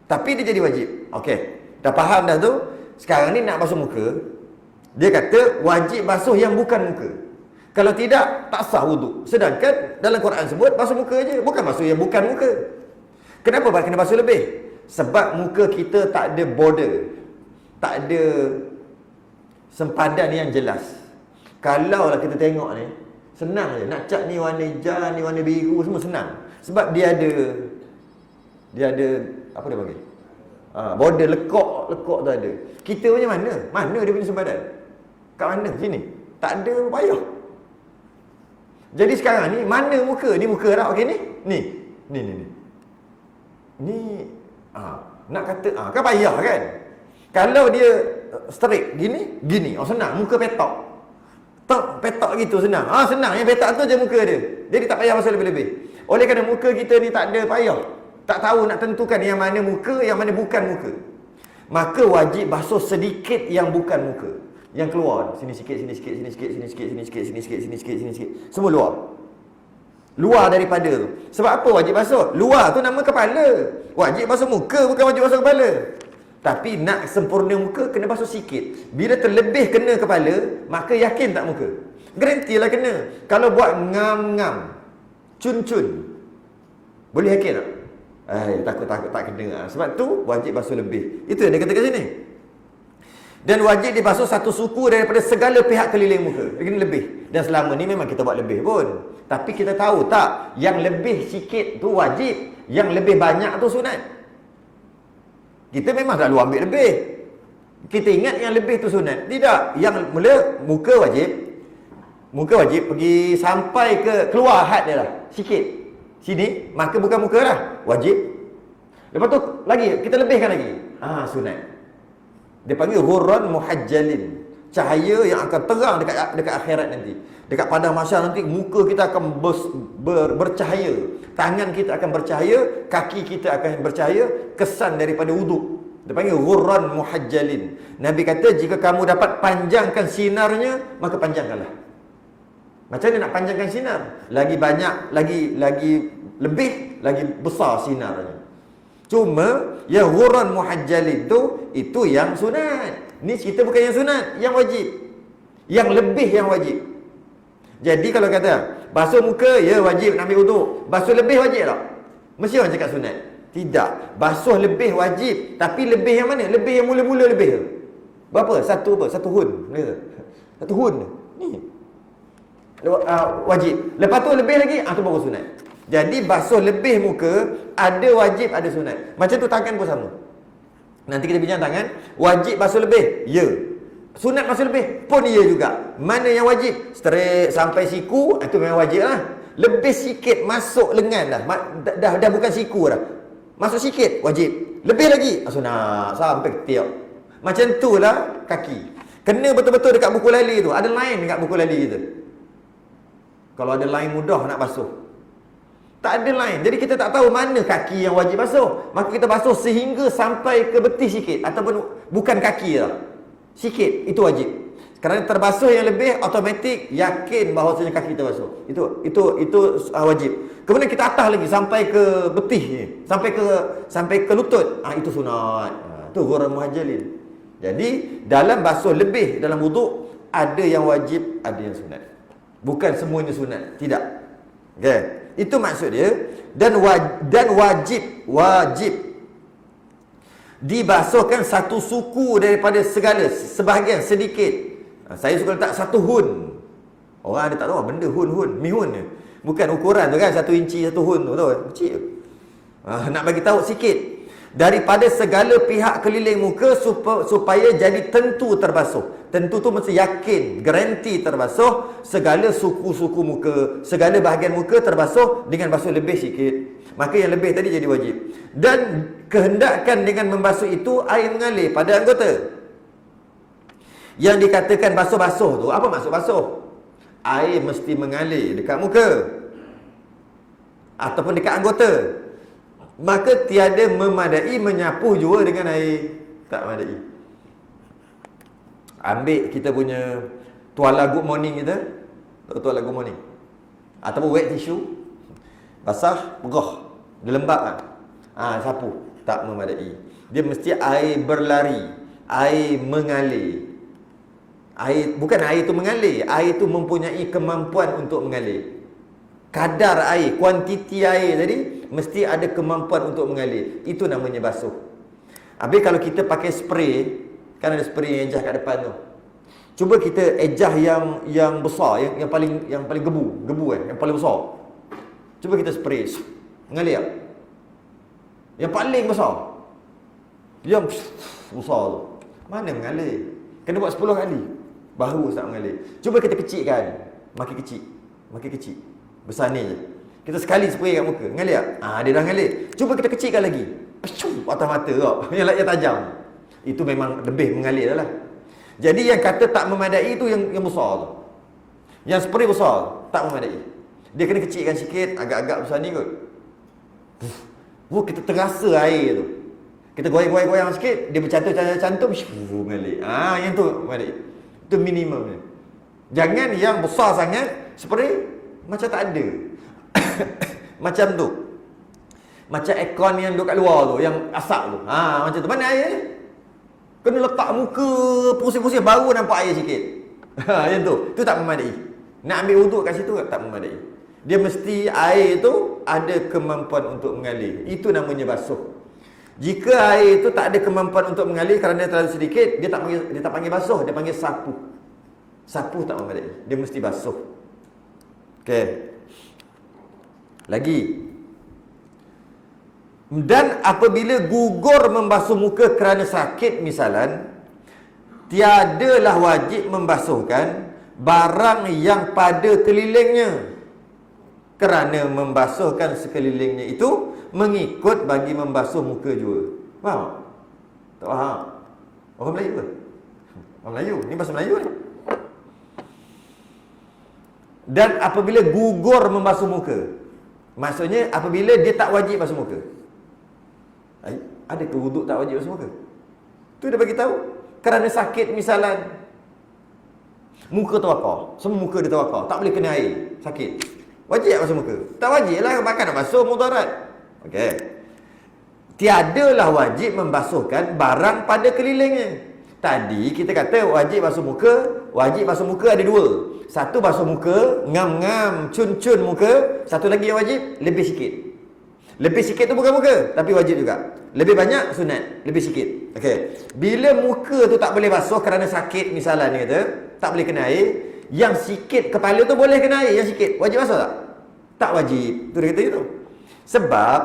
Tapi dia jadi wajib. Okey, dah faham dah tu. Sekarang ni nak basuh muka, dia kata wajib basuh yang bukan muka. Kalau tidak, tak sah wuduk. Sedangkan dalam Quran sebut basuh muka je, bukan basuh yang bukan muka. Kenapa kena basuh lebih? Sebab muka kita tak ada border, tak ada sempadan yang jelas. Kalau lah kita tengok ni, senang je. Nak cat ni warna hijau, ni warna biru, semua senang. Sebab dia ada apa dia panggil? Border lekuk tu ada. Kita punya mana? Mana dia punya sempadan? Kat mana? Sini. Tak ada payah. Jadi sekarang ni mana muka? Ni muka dah. Okey ni. Ni nak kata kan payah kan? Kalau dia straight gini. Senang, muka petok. Petok gitu senang. Senang yang petok tu je muka dia. Jadi tak payah pasal lebih-lebih. Oleh kerana muka kita ni tak ada payah. Tak tahu nak tentukan yang mana muka, yang mana bukan muka. Maka wajib basuh sedikit yang bukan muka. Yang keluar sini sikit, sini sikit, sini sikit, sini sikit, sini sikit, sini sikit, sini sikit, sini sikit. Semua luar daripada tu. Sebab apa wajib basuh? Luar tu nama kepala. Wajib basuh muka, bukan wajib basuh kepala. Tapi nak sempurna muka kena basuh sikit. Bila terlebih kena kepala, maka yakin tak muka? Garantilah kena. Kalau buat ngam-ngam, cun-cun, boleh yakin tak? Takut tak kena. Sebab tu wajib basuh lebih. Itu yang dia kata kat sini. Dan wajib dibasuh satu suku daripada segala pihak keliling muka. Dia kena lebih. Dan selama ni memang kita buat lebih pun. Tapi kita tahu tak, yang lebih sikit tu wajib, yang lebih banyak tu sunat. Kita memang selalu ambil lebih. Kita ingat yang lebih tu sunat. Tidak. Yang mula muka wajib. Muka wajib pergi sampai ke keluar had dia lah. Sikit. Sini, maka bukan muka lah. Wajib. Lepas tu lagi, kita lebihkan lagi. Sunat. Dia panggil ghurran muhajjalin. Cahaya yang akan terang dekat akhirat nanti. Dekat padang mahsyar nanti muka kita akan bercahaya. Tangan kita akan bercahaya, kaki kita akan bercahaya, kesan daripada wuduk. Dia panggil ghurran muhajjalin. Nabi kata jika kamu dapat panjangkan sinarnya, maka panjangkanlah. Macam mana nak panjangkan sinar? Lagi banyak, lagi lebih, lagi besar sinarnya. Cuma yang ghurran muhajjalin itu yang sunat. Ni cerita bukan yang sunat, yang wajib. Yang lebih yang wajib. Jadi kalau kata basuh muka, ya wajib nak ambil wuduk. Basuh lebih wajib tak? Mesti orang cakap sunat. Tidak. Basuh lebih wajib. Tapi lebih yang mana? Lebih yang mula-mula lebih tu. Berapa? Satu hun. Satu hun. Ni. Wajib. Lepas tu lebih lagi, tu baru sunat. Jadi basuh lebih muka, ada wajib, ada sunat. Macam tu tangan pun sama. Nanti kita bincang tangan. Wajib basuh lebih? Ya. Sunat basuh lebih? Pun ya juga. Mana yang wajib? Straight sampai siku, itu memang wajib lah. Lebih sikit masuk lengan dah. Dah bukan siku dah. Masuk sikit, wajib. Lebih lagi, sunat. Sampai ketiak. Macam tu lah kaki. Kena betul-betul dekat buku lali tu. Ada line dekat buku lali kita. Kalau ada line mudah nak basuh. Tak ada line. Jadi kita tak tahu mana kaki yang wajib basuh. Maka kita basuh sehingga sampai ke betis sikit. Ataupun bukan kaki lah. Sikit. Itu wajib. Kerana terbasuh yang lebih, automatik yakin bahawasanya kaki terbasuh. Itu wajib. Kemudian kita atas lagi sampai ke betih ni, sampai ke lutut. Itu sunat. Itu ghurran muhajjalin. Jadi dalam basuh lebih dalam wuduk, ada yang wajib, ada yang sunat. Bukan semuanya sunat, tidak. Okey. Itu maksud dia. Dan wajib dibasuhkan satu suku daripada segala, sebahagian sedikit. Saya suka letak satu hun. Orang ada tak tahu benda hun, mihun ni. Bukan ukuran tu kan, 1 inci 1 hun tu, tahu kecil. Nak bagi tahu sikit. Daripada segala pihak keliling muka supaya jadi tentu terbasuh. Tentu tu mesti yakin, garanti terbasuh. Segala suku-suku muka, segala bahagian muka terbasuh dengan basuh lebih sikit. Maka yang lebih tadi jadi wajib. Dan kehendakkan dengan membasuh itu air mengalir pada anggota. Yang dikatakan basuh-basuh tu, apa maksud basuh? Air mesti mengalir dekat muka ataupun dekat anggota. Maka tiada memadai menyapu jua dengan air. Tak memadai. Ambil kita punya tuala good morning kita, tuala good morning, ataupun wet tissue, basah, pegah, dia lembab kan? Sapu. Tak memadai. Dia mesti air berlari, air mengalir. Bukan air itu mengalir, air itu mempunyai kemampuan untuk mengalir. Kadar air, kuantiti air tadi mesti ada kemampuan untuk mengalir. Itu namanya basuh. Habis kalau kita pakai spray, kan ada spray yang ejah kat depan tu. Cuba kita ejah yang besar, yang paling gebu kan, yang paling besar. Cuba kita spray, mengalir tak? Yang paling besar, yang besar tu, mana mengalir? Kena buat 10 kali baru tak mengalir. Cuba kita kecilkan, makin kecil, besar ni je. Kita sekali spray kat muka, mengalir tak? Dia dah mengalir. Cuba kita kecilkan lagi, atas mata tau, yang tajam. Itu memang lebih mengalir dah lah. Jadi yang kata tak memadai itu yang besar tu. Yang spray besar tak memadai. Dia kena kecilkan sikit, agak-agak besar ni kot. Kita terasa air tu. Kita goyang sikit, dia bercantum, mengalir. Yang tu memadai. Itu minimum dia. Jangan yang besar sangat, spray macam tak ada. Macam tu. Macam aircon yang duduk kat luar tu, yang asap tu. Macam tu. Mana air ni? Kena letak muka pusing-pusing baru nampak air sikit. Yang tu. Tu tak memadai. Nak ambil wuduk kat situ tak memadai. Dia mesti air tu ada kemampuan untuk mengalir. Itu namanya basuh. Jika air itu tak ada kemampuan untuk mengalir kerana terlalu sedikit, dia tak panggil basuh, dia panggil sapu. Sapu tak memadai. Dia mesti basuh. Okey. Lagi. Dan apabila gugur membasuh muka kerana sakit misalan, tiadalah wajib membasuhkan barang yang pada kelilingnya. Kerana membasuhkan sekelilingnya itu mengikut bagi membasuh muka juga. Faham? Tak faham? Orang Melayu ke? Orang Melayu. Ni bahasa Melayu ni. Dan apabila gugur membasuh muka, maksudnya apabila dia tak wajib basuh muka. Ada ke wuduk tak wajib basuh muka? Tu dia bagi tahu. Kerana sakit misalan, muka terbakar, semua muka dia terbakar, tak boleh kena air, sakit. Wajib tak basuh muka? Tak wajib lah, bahkan nak basuh mudarat. Okey. Tiadalah wajib membasuhkan barang pada kelilingnya. Tadi kita kata wajib basuh muka ada dua. Satu basuh muka, ngam-ngam, cun-cun muka. Satu lagi yang wajib, lebih sikit. Lebih sikit tu bukan muka, tapi wajib juga. Lebih banyak, sunat. Lebih sikit. Okey. Bila muka tu tak boleh basuh kerana sakit misalnya ni kata, tak boleh kena air, yang sikit kepala tu boleh kena air, yang sikit wajib basuh tak? Tak wajib. Tu dia kata gitu. Sebab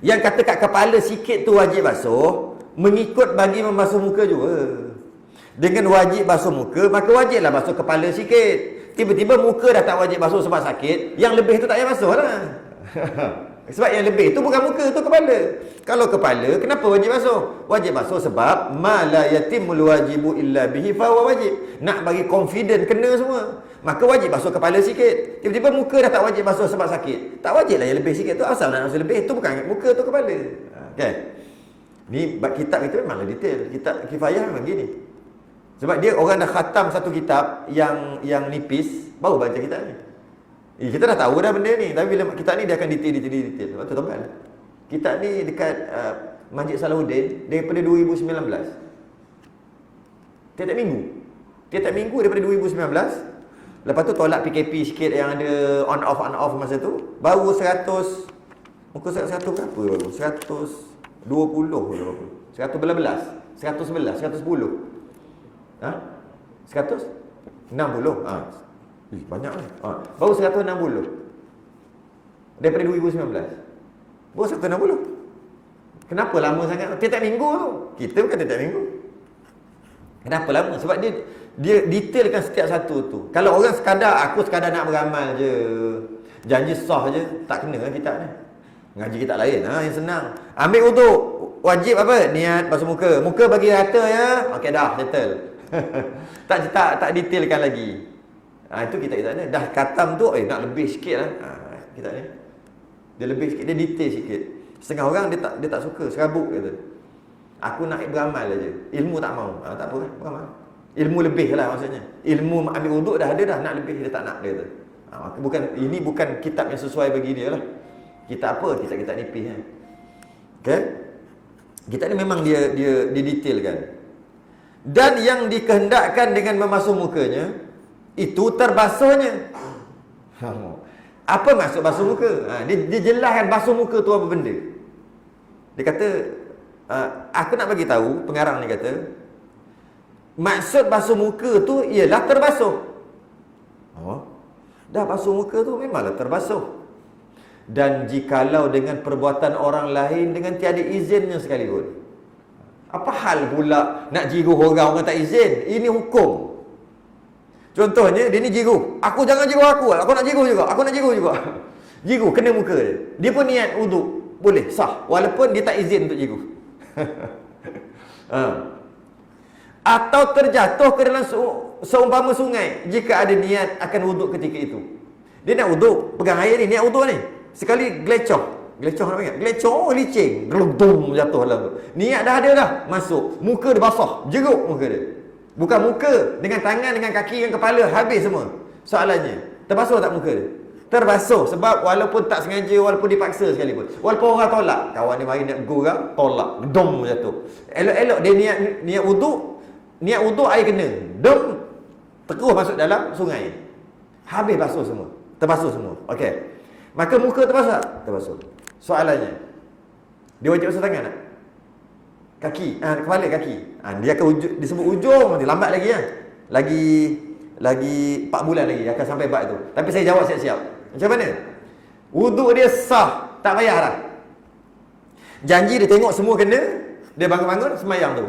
yang kata kat kepala sikit tu wajib basuh, mengikut bagi membasuh muka juga. Dengan wajib basuh muka, maka wajiblah basuh kepala sikit. Tiba-tiba muka dah tak wajib basuh sebab sakit, yang lebih tu tak payah basuh lah. Sebab yang lebih tu bukan muka, tu kepala. Kalau kepala, kenapa wajib basuh? Wajib basuh sebab ma la yatimul wajibu illa bihi fa huwa wajib. Nak bagi confident kena semua, maka wajib basuh kepala sikit. Tiba-tiba muka dah tak wajib basuh sebab sakit, tak wajib lah yang lebih sikit tu. Asal nak basuh lebih, tu bukan muka, tu kepala. Okay. Ni kitab kita memanglah detail. Kitab kifayah memang gini. Sebab dia orang dah khatam satu kitab yang nipis, baru baca kitab ni. Kita dah tahu dah benda ni, tapi bila kitab ni dia akan detail. Sebab tu tebal. Kitab ni dekat Masjid Salahuddin daripada 2019. Tiap-tiap minggu daripada 2019. Lepas tu tolak PKP sikit yang ada on off masa tu. Baru 100, muka 100 berapa baru? 120 berapa? 111, 110. Ha? 160. Banyak kan? Baru 160. Daripada 2019. Baru 160. Kenapa lama sangat? Tiap-tiap minggu tu. Kita bukan tiap-tiap minggu. Kenapa lama? Sebab dia detailkan setiap satu tu. Kalau orang aku sekadar nak beramal je, janji sah je, tak kena kan kitab ni. Ngaji kitab lain yang senang. Ambil wuduk, wajib apa? Niat basuh muka. Muka bagi rata ya. Okey dah, settle. tak detailkan lagi. Itu kitab ni. Dah khatam tu nak lebih sikit lah. Kitab ni. Dia lebih sikit, dia detail sikit. Setengah orang dia tak suka, serabut kata. Aku nak beramal aja. Ilmu tak mau. Tak apa kan, beramal. Ilmu lebih lah maksudnya. Ilmu ambil wuduk dah ada dah, nak lebih dia tak nak dia kata. Ini bukan kitab yang sesuai bagi dia lah. Kitab apa? Kitab nipis kan. Okay? Kitab ni memang dia detailkan. Dan yang dikehendakkan dengan membasuh mukanya itu terbasuhnya. Apa maksud basuh muka? Dia jelaskan basuh muka tu apa benda. Dia kata, aku nak bagi tahu, pengarang ni kata, maksud basuh muka tu ialah terbasuh. Dah basuh muka tu memanglah terbasuh. Dan jikalau dengan perbuatan orang lain dengan tiada izinnya sekalipun. Apa hal pula nak jiruh orang tak izin? Ini hukum. Contohnya dia ni jiruh. Aku jangan jiruh aku nak jiruh juga. Jiruh kena muka dia. Dia pun niat wuduk, boleh sah walaupun dia tak izin untuk jiruh. Atau terjatuh ke dalam seumpama sungai jika ada niat akan wuduk ketika itu. Dia nak wuduk, pegang air ni, niat wuduk ni. Sekali gelecoh nak panggil. Gelecoh licin, geludung jatuh dalam tu. Niat dah ada dah, masuk. Muka dia basah, jeruk muka dia. Bukan muka, dengan tangan, dengan kaki, dengan kepala, habis semua. Soalannya, terbasuh tak muka dia? Terbasuh sebab walaupun tak sengaja, walaupun dipaksa sekalipun. Walaupun orang tolak, kawan dia mari nak gurau, tolak, gedong jatuh. Elok-elok dia niat wuduk air kena. Dom terus masuk dalam sungai. Habis basuh semua. Terbasuh semua. Okey. Maka muka terbasuh tak? Terbasuh. Soalannya, dia wajib basuh tangan tak? Kaki, kepala kaki. Dia akan disebut ujung nanti, lambat lagi kan. Lagi 4 bulan lagi akan sampai bab tu. Tapi saya jawab siap-siap. Macam mana? Wuduk dia sah, tak payah dah. Janji dia tengok semua kena, dia bangun-bangun sembahyang tu.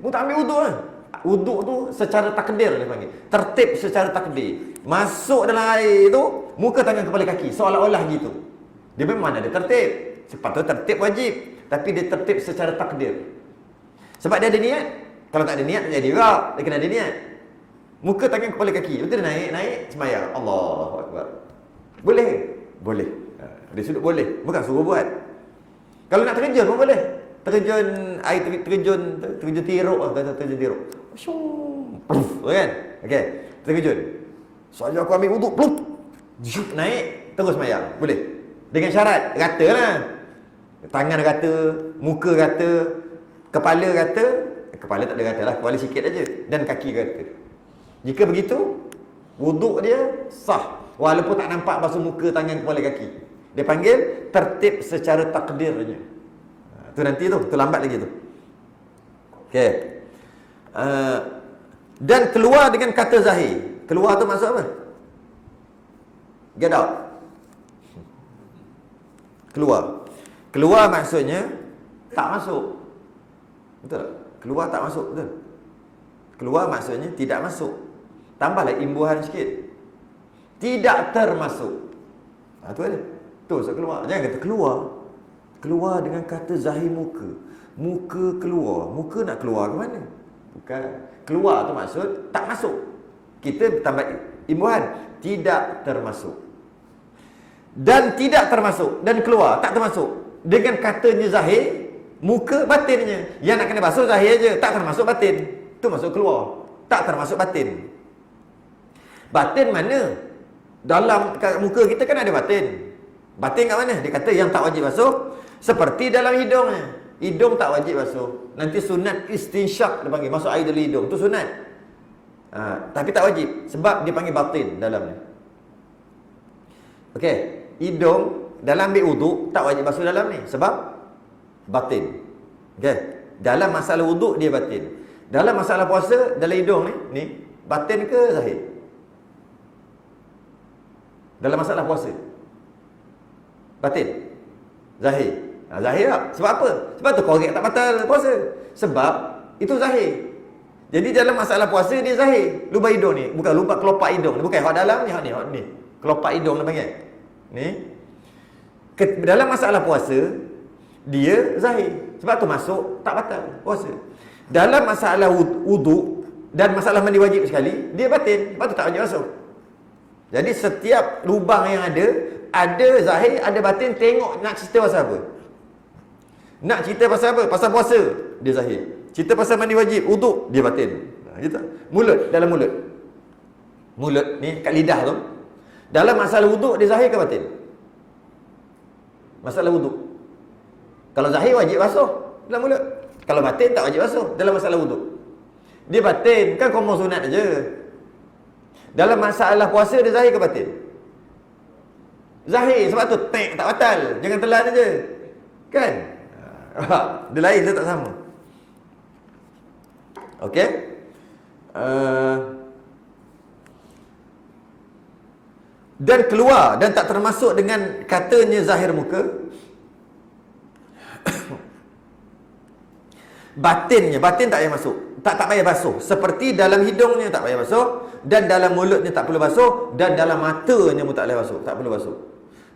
Mu tak ambil wuduk kan? Wuduk tu secara takdir dia panggil. Tertib secara takdir. Masuk dalam air tu, muka tangan kepala kaki, seolah-olah gitu. Dia memang ada tertib. Sepatutnya tertib wajib, tapi dia tertib secara takdir. Sebab dia ada niat. Kalau tak ada niat, tak jadi juga. Dia kena ada niat. Muka tangan kepala kaki. Lepas tu dia naik sembahyang. Allahu Akbar. Boleh? Boleh. Dari sudut boleh. Bukan suruh buat. Kalau nak terjun pun boleh. Terjun air, terjun tiruk. Terjun tiruk. Kan? Okey. Terjun. Soalnya aku ambil wuduk. Pluk. Naik. Terus sembahyang. Boleh. Dengan syarat. Rata lah. Tangan rata. Muka rata. Kepala rata. Kepala tak ada rata lah. Kepala sikit aja. Dan kaki rata. Jika begitu, wuduk dia sah. Walaupun tak nampak basuh muka, tangan, kepala, kaki. Dia panggil tertib secara takdirnya. Tu nanti tu lambat lagi tu. Okey. Dan keluar dengan kata zahir. Keluar tu maksud apa? Get out. Keluar maksudnya tak masuk. Betul tak? Keluar tak masuk, betul? Keluar maksudnya tidak masuk. Tambahlah imbuhan sikit. Tidak termasuk. Tu ada. Tu maksud keluar. Jangan kata keluar. Keluar dengan kata zahir muka. Muka keluar. Muka nak keluar ke mana? Bukan. Keluar tu maksud tak masuk. Kita tambah imbuhan. Tidak termasuk. Dan tidak termasuk. Dan keluar. Tak termasuk. Dengan katanya zahir, muka batinnya. Yang nak kena basuh zahir je. Tak termasuk batin. Tu masuk keluar. tak termasuk batin. Batin mana? Dalam kat muka kita kan ada batin. Batin kat mana? Dia kata yang tak wajib basuh seperti dalam hidungnya. Hidung tak wajib basuh. Nanti sunat istinsyak dia panggil, masuk air dari hidung. Tu sunat. Tapi tak wajib sebab dia panggil batin dalamnya. Okey, hidung dalam ambil wuduk tak wajib basuh dalam ni sebab batin. Okey, dalam masalah wuduk dia batin. Dalam masalah puasa dalam hidung ni batin ke zahir? Dalam masalah puasa batin? Zahir. Zahir tak? Sebab apa? Sebab tu korek tak batal puasa. Sebab itu zahir. Jadi dalam masalah puasa dia zahir. Lubang hidung ni, bukan lubang kelopak hidung ni, bukan hak dalam ni, hak ni. Kelopak hidung dia panggil. Ni. Dalam masalah puasa dia zahir. Sebab tu masuk tak batal puasa. Dalam masalah wuduk dan masalah mandi wajib sekali, dia batin. Sebab tu tak wajib basuh. Jadi setiap lubang yang ada zahir, ada batin. Tengok nak cerita pasal apa. Nak cerita pasal apa? Pasal puasa, dia zahir. Cerita pasal mandi wajib, wuduk, dia batin. Gitu. Mulut, dalam mulut. Mulut ni kat lidah tu. Dalam masalah wuduk dia zahir ke batin? Masalah wuduk. Kalau zahir wajib basuh dalam mulut. Kalau batin tak wajib basuh dalam masalah wuduk. Dia batin, kan komor sunat aja. Dalam masalah puasa dia zahir ke batin? Zahir, sebab tu tak batal. Jangan telan aja. Kan? Dia lain, dia tak sama. Okey? Dan keluar dan tak termasuk dengan katanya zahir muka. Batinnya, batin tak payah masuk. Tak payah basuh. Seperti dalam hidungnya tak payah basuh, dan dalam mulutnya tak perlu basuh, dan dalam matanya pun tak boleh basuh, tak perlu basuh.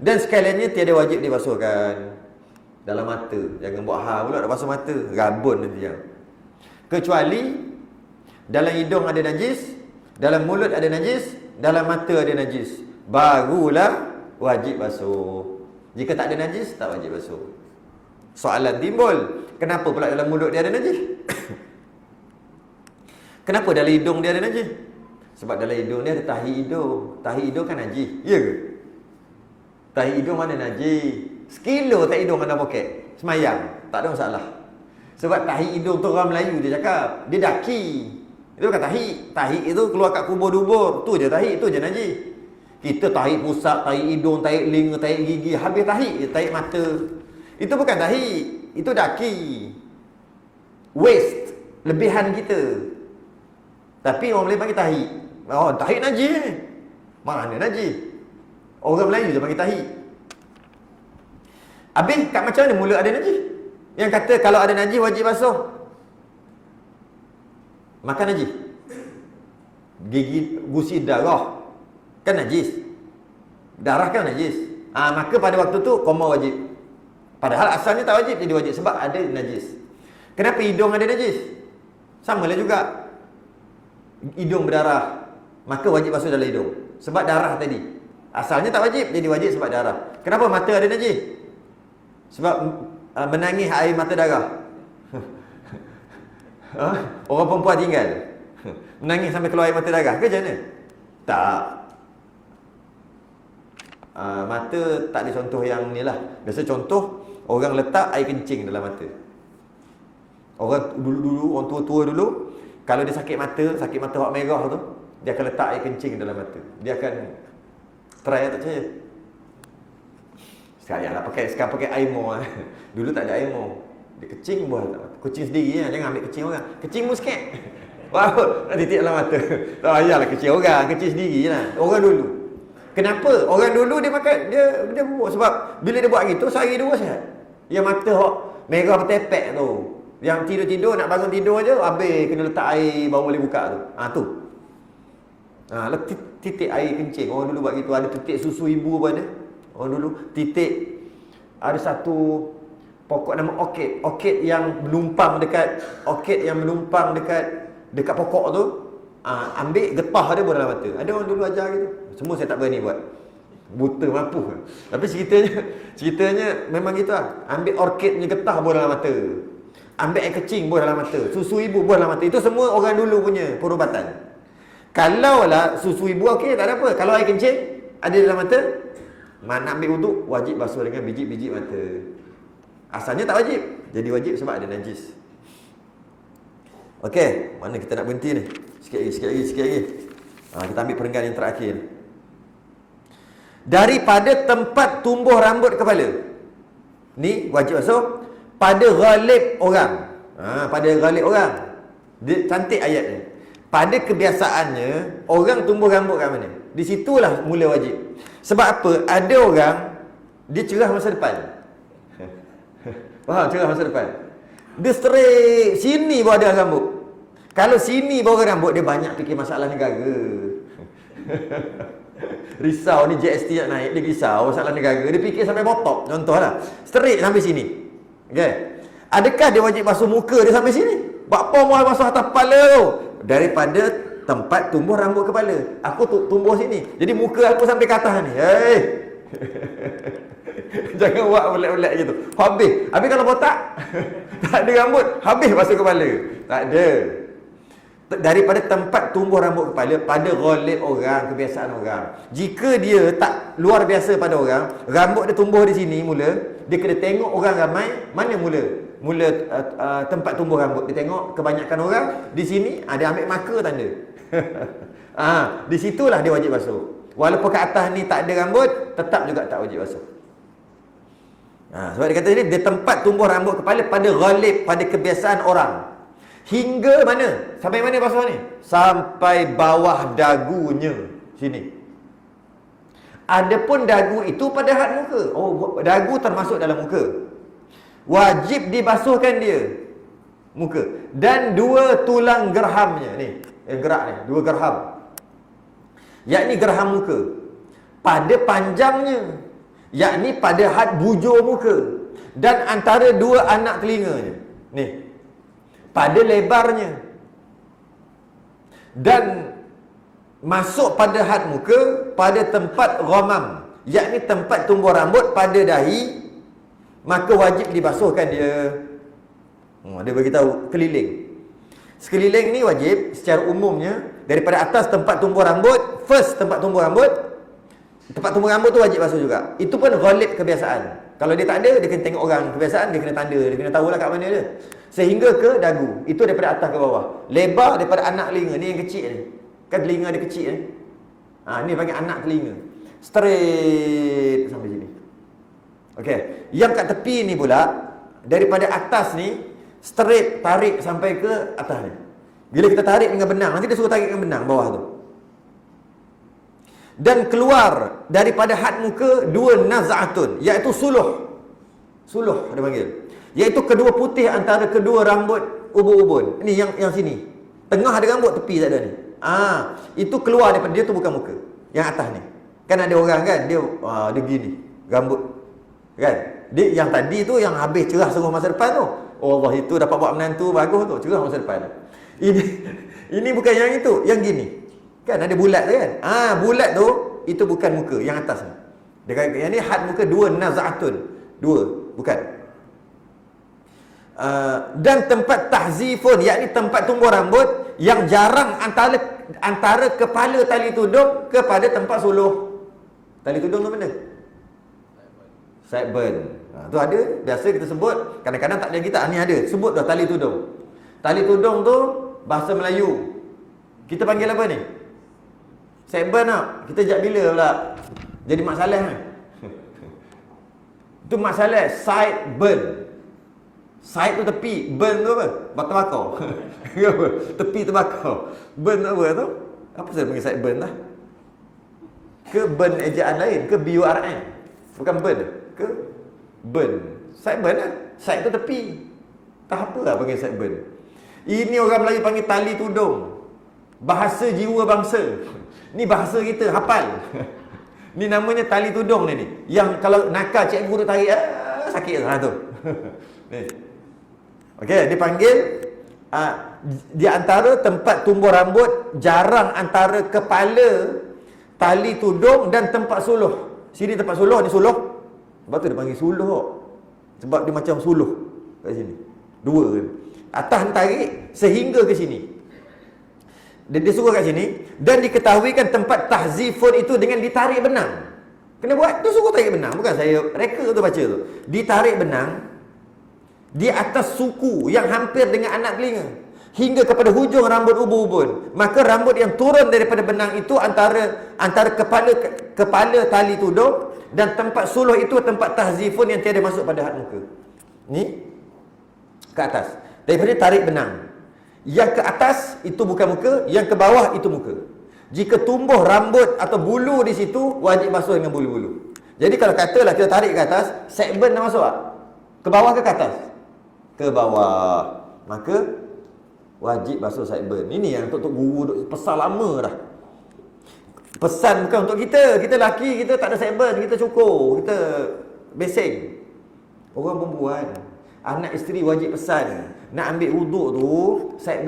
Dan sekaliannya tiada wajib dibasuhkan. Dalam mata, jangan buat pula nak basuh mata, rabun nanti yang. Kecuali dalam hidung ada najis, dalam mulut ada najis, dalam mata ada najis, barulah wajib basuh. Jika tak ada najis, tak wajib basuh. Soalan timbul, kenapa pula dalam mulut dia ada najis? Kenapa dalam hidung dia ada najis? Sebab dalam hidung dia ada tahi hidung. Tahi hidung kan najis, ya ke? Tahi hidung mana najis? Sekilo tahi hidung kena poket, semayang, tak ada masalah. Sebab tahi hidung tu orang Melayu dia cakap, dia daki. Itu bukan tahi. Tahi itu keluar kat kubur-dubur, tu je tahi, tu je najis. Kita tahi pusat, tahi hidung, tahi telinga, tahi gigi, habis tahi, tahi mata. Itu bukan tahi, itu daki. Waste, lebihan kita. Tapi orang Melayu panggil tahi. Oh, tahi najis. Mana najis? Orang Melayu je panggil tahi. Habis kat macam mana mulut ada najis? Yang kata kalau ada najis wajib basuh. Makan najis. Gigi, gusi darah kan najis. Darah kan najis. Maka pada waktu tu koma wajib. Padahal asalnya tak wajib, jadi wajib sebab ada najis. Kenapa hidung ada najis? Samalah juga. Hidung berdarah, maka wajib basuh dalam hidung. Sebab darah tadi. Asalnya tak wajib, jadi wajib sebab darah. Kenapa mata ada najis? Sebab menangis air mata darah. Orang perempuan tinggal menangis sampai keluar air mata darah ke macam mana? Tak. Mata tak ada contoh yang ni lah. Biasa contoh orang letak air kencing dalam mata. Orang dulu-dulu, orang tua-tua dulu, kalau dia sakit mata hak merah tu, dia akan letak air kencing dalam mata. Dia akan try, tak percaya. Sekarang pakai air mo. Dulu tak ada air mo. Dia kecing buah tak mata. Kucing sendiri ya, jangan ambil kecing orang. Kecing mu sikit. Wow, nak titik dalam mata. Tak payahlah kecing orang, kecing sendiri lah. Orang dulu. Kenapa? Orang dulu dia makan, dia buat sebab bila dia buat gitu sehari dua sihat. Yang mata hok merah bertepek tu. Yang tidur-tidur nak bangun tidur aja habis kena letak air baru boleh buka tu. Tu. Titik air kencing. Orang dulu buat gitu, ada titik susu ibu pun ada. Orang dulu titik, ada satu pokok nama orchid. Orchid yang menumpang dekat dekat pokok tu. Ambil getah dia buat dalam mata. Ada orang dulu ajar gitu. Semua saya tak berani buat. Buta mampu. Tapi ceritanya memang gitu lah. Ambil orchid punya getah buat dalam mata. Ambil air kecing buah dalam mata, susu ibu buah dalam mata. Itu semua orang dulu punya perubatan. Kalau lah susu ibu okey, tak ada apa. Kalau air kencing ada dalam mata, nak ambil wuduk, wajib basuh dengan biji-biji mata. Asalnya tak wajib, jadi wajib sebab ada najis. Okey, mana kita nak berhenti ni? Sikit lagi. Kita ambil perenggan yang terakhir. Daripada tempat tumbuh rambut kepala. Ni wajib basuh pada ghalib orang. Pada ghalib orang. Dia cantik ayat ni. Pada kebiasaannya, orang tumbuh rambut kat mana? Di situlah mula wajib. Sebab apa? Ada orang dia cerah masa depan. Faham cerah masa depan? Dia straight sini baru ada rambut. Kalau sini baru ada rambut, dia banyak fikir masalah negara. Risau ni GST nak naik, dia risau masalah negara. Dia fikir sampai botok. Contohlah, straight sampai sini. Okey. Adakah dia wajib basuh muka dia sampai sini? Apa mau basuh atas kepala tu? Daripada tempat tumbuh rambut kepala. Aku tumbuh sini. Jadi muka aku sampai ke atas ni. Hei. Jangan buat belat-belat gitu. Habis kalau botak, tak ada rambut, habis basuh kepala. Tak ada. Daripada tempat tumbuh rambut kepala pada ghalib orang, kebiasaan orang. Jika dia tak luar biasa pada orang, rambut dia tumbuh di sini mula, dia kena tengok orang ramai, mana mula tempat tumbuh rambut. Dia tengok kebanyakan orang di sini, dia ambil marker tanda. Di situlah dia wajib basuh. Walaupun kat atas ni tak ada rambut, tetap juga tak wajib basuh. Sebab dia kata ni, dia tempat tumbuh rambut kepala pada ghalib, pada kebiasaan orang. Hingga mana? Sampai mana basuh ni? Sampai bawah dagunya sini. Adapun dagu itu pada had muka. Dagu termasuk dalam muka. Wajib dibasuhkan dia muka. Dan 2 tulang gerhamnya ni. Gerak ni, 2 gerham. Yakni gerham muka. Pada panjangnya, yakni pada had bujur muka. Dan antara 2 anak telinganya. Ni. Pada lebarnya. Dan masuk pada had muka pada tempat ghamam, yakni tempat tumbuh rambut pada dahi, maka wajib dibasuhkan dia. Dia beritahu keliling. Sekeliling ni wajib secara umumnya. Daripada atas tempat tumbuh rambut, first tempat tumbuh rambut, tempat tumbuh rambut tu wajib basuh juga. Itu pun ghalib kebiasaan. Kalau dia tak ada, dia kena tengok orang kebiasaan, dia kena tanda, dia kena tahulah kat mana dia. Sehingga ke dagu. Itu daripada atas ke bawah. Lebar daripada anak telinga. Ni yang kecil ni. Kan telinga dia kecil ni. Ni panggil anak telinga. Straight sampai sini. Okey. Yang kat tepi ni pula, daripada atas ni, straight tarik sampai ke atas ni. Bila kita tarik dengan benang, nanti dia suruh tarik dengan benang bawah tu. Dan keluar daripada had muka 2 naz'atun, iaitu suluh. Suluh dia panggil. Iaitu kedua putih antara kedua rambut ubun-ubun. Ini yang sini. Tengah ada rambut, tepi tak ada ni. Itu keluar daripada dia tu, bukan muka. Yang atas ni. Kan ada orang kan, dia gini, rambut. Kan? Dia yang tadi tu yang habis cerah seluruh masa depan tu. Allah, itu dapat buat menantu bagus tu, cerah masa depan. Ini bukan yang itu, yang gini. Kan ada bulat tu kan? Bulat tu itu bukan muka, yang atas ni. Yang ni had muka 2 naz'atun. 2, bukan. Dan tempat tahzifun, yakni tempat tumbuh rambut yang jarang antara kepala tali tudung kepada tempat suluh. Tali tudung tu mana? Sideburn. Tu ada, biasa kita sebut, kadang-kadang tak ada kita, ni ada, sebut dah tali tudung. Tali tudung tu bahasa Melayu. Kita panggil apa ni? Sideburn tak? Kita jap bila pula jadi masalah ni? Itu masalah sideburn. Side tu tepi, burn tu apa? Bakar-bakar. Tepi tu bakar. Burn tu apa tu? Apa saya panggil side burn lah? Ke burn ejaan lain? Ke BURN? Bukan burn ke burn? Side burn lah. Side tu tepi. Tak apa lah panggil side burn. Ini orang Melayu panggil tali tudung. Bahasa jiwa bangsa. Ni bahasa kita, hafal. Ni namanya tali tudung ni. Yang kalau nakal cikgu tu tarik, sakit lah tu. Ni. Okey, dipanggil di antara tempat tumbuh rambut jarang antara kepala, tali tudung dan tempat suluh. Sini tempat suluh, ni suluh. Sebab tu dia panggil suluh. Sebab dia macam suluh kat sini. Dua. Atas tarik sehingga ke sini. Dia suruh kat sini. Dan diketahuikan tempat tahzifun itu dengan ditarik benang. Kena buat. Dia suruh tarik benang. Bukan saya reka tu baca tu. Ditarik benang di atas suku yang hampir dengan anak telinga hingga kepada hujung rambut ubun-ubun. Maka rambut yang turun daripada benang itu antara kepala tali tudung dan tempat suluh itu tempat tahzifun yang tiada masuk pada had muka. Ni ke atas. Daripada tarik benang. Yang ke atas itu bukan muka, yang ke bawah itu muka. Jika tumbuh rambut atau bulu di situ, wajib basuh dengan bulu-bulu. Jadi kalau katalah kita tarik ke atas, segmen dah masuk tak? Ke bawah ke atas? Ke bawah. Maka wajib basuh segmen. Ini yang untuk guru duk pesan lama dah. Pesan bukan untuk kita. Kita lelaki, kita tak ada segmen, kita cukur, kita besing. Orang perempuan, anak isteri wajib pesan. Nak ambil wuduk tu,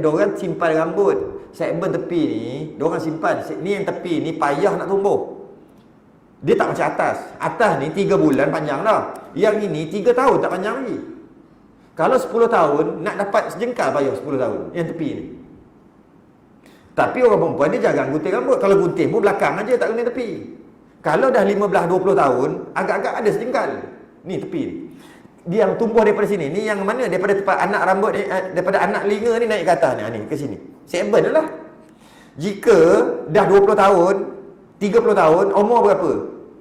diorang simpan rambut. Segmen tepi ni, diorang simpan. Ni yang tepi ni payah nak tumbuh. Dia tak macam atas. Atas ni 3 bulan panjang dah. Yang ini 3 tahun tak panjang lagi. Kalau 10 tahun, nak dapat sejengkal payah 10 tahun. Yang tepi ni. Tapi orang perempuan dia jarang gunting rambut. Kalau gunting pun belakang aja, tak gunting tepi. Kalau dah 15-20 tahun, agak-agak ada sejengkal. Ni tepi ni. Dia yang tumbuh daripada sini. Ni yang mana? Daripada tempat anak rambut ni, daripada anak telinga ni naik ke atas ni, ke sini. Segmen lah. Jika dah 20 tahun, 30 tahun, umur berapa?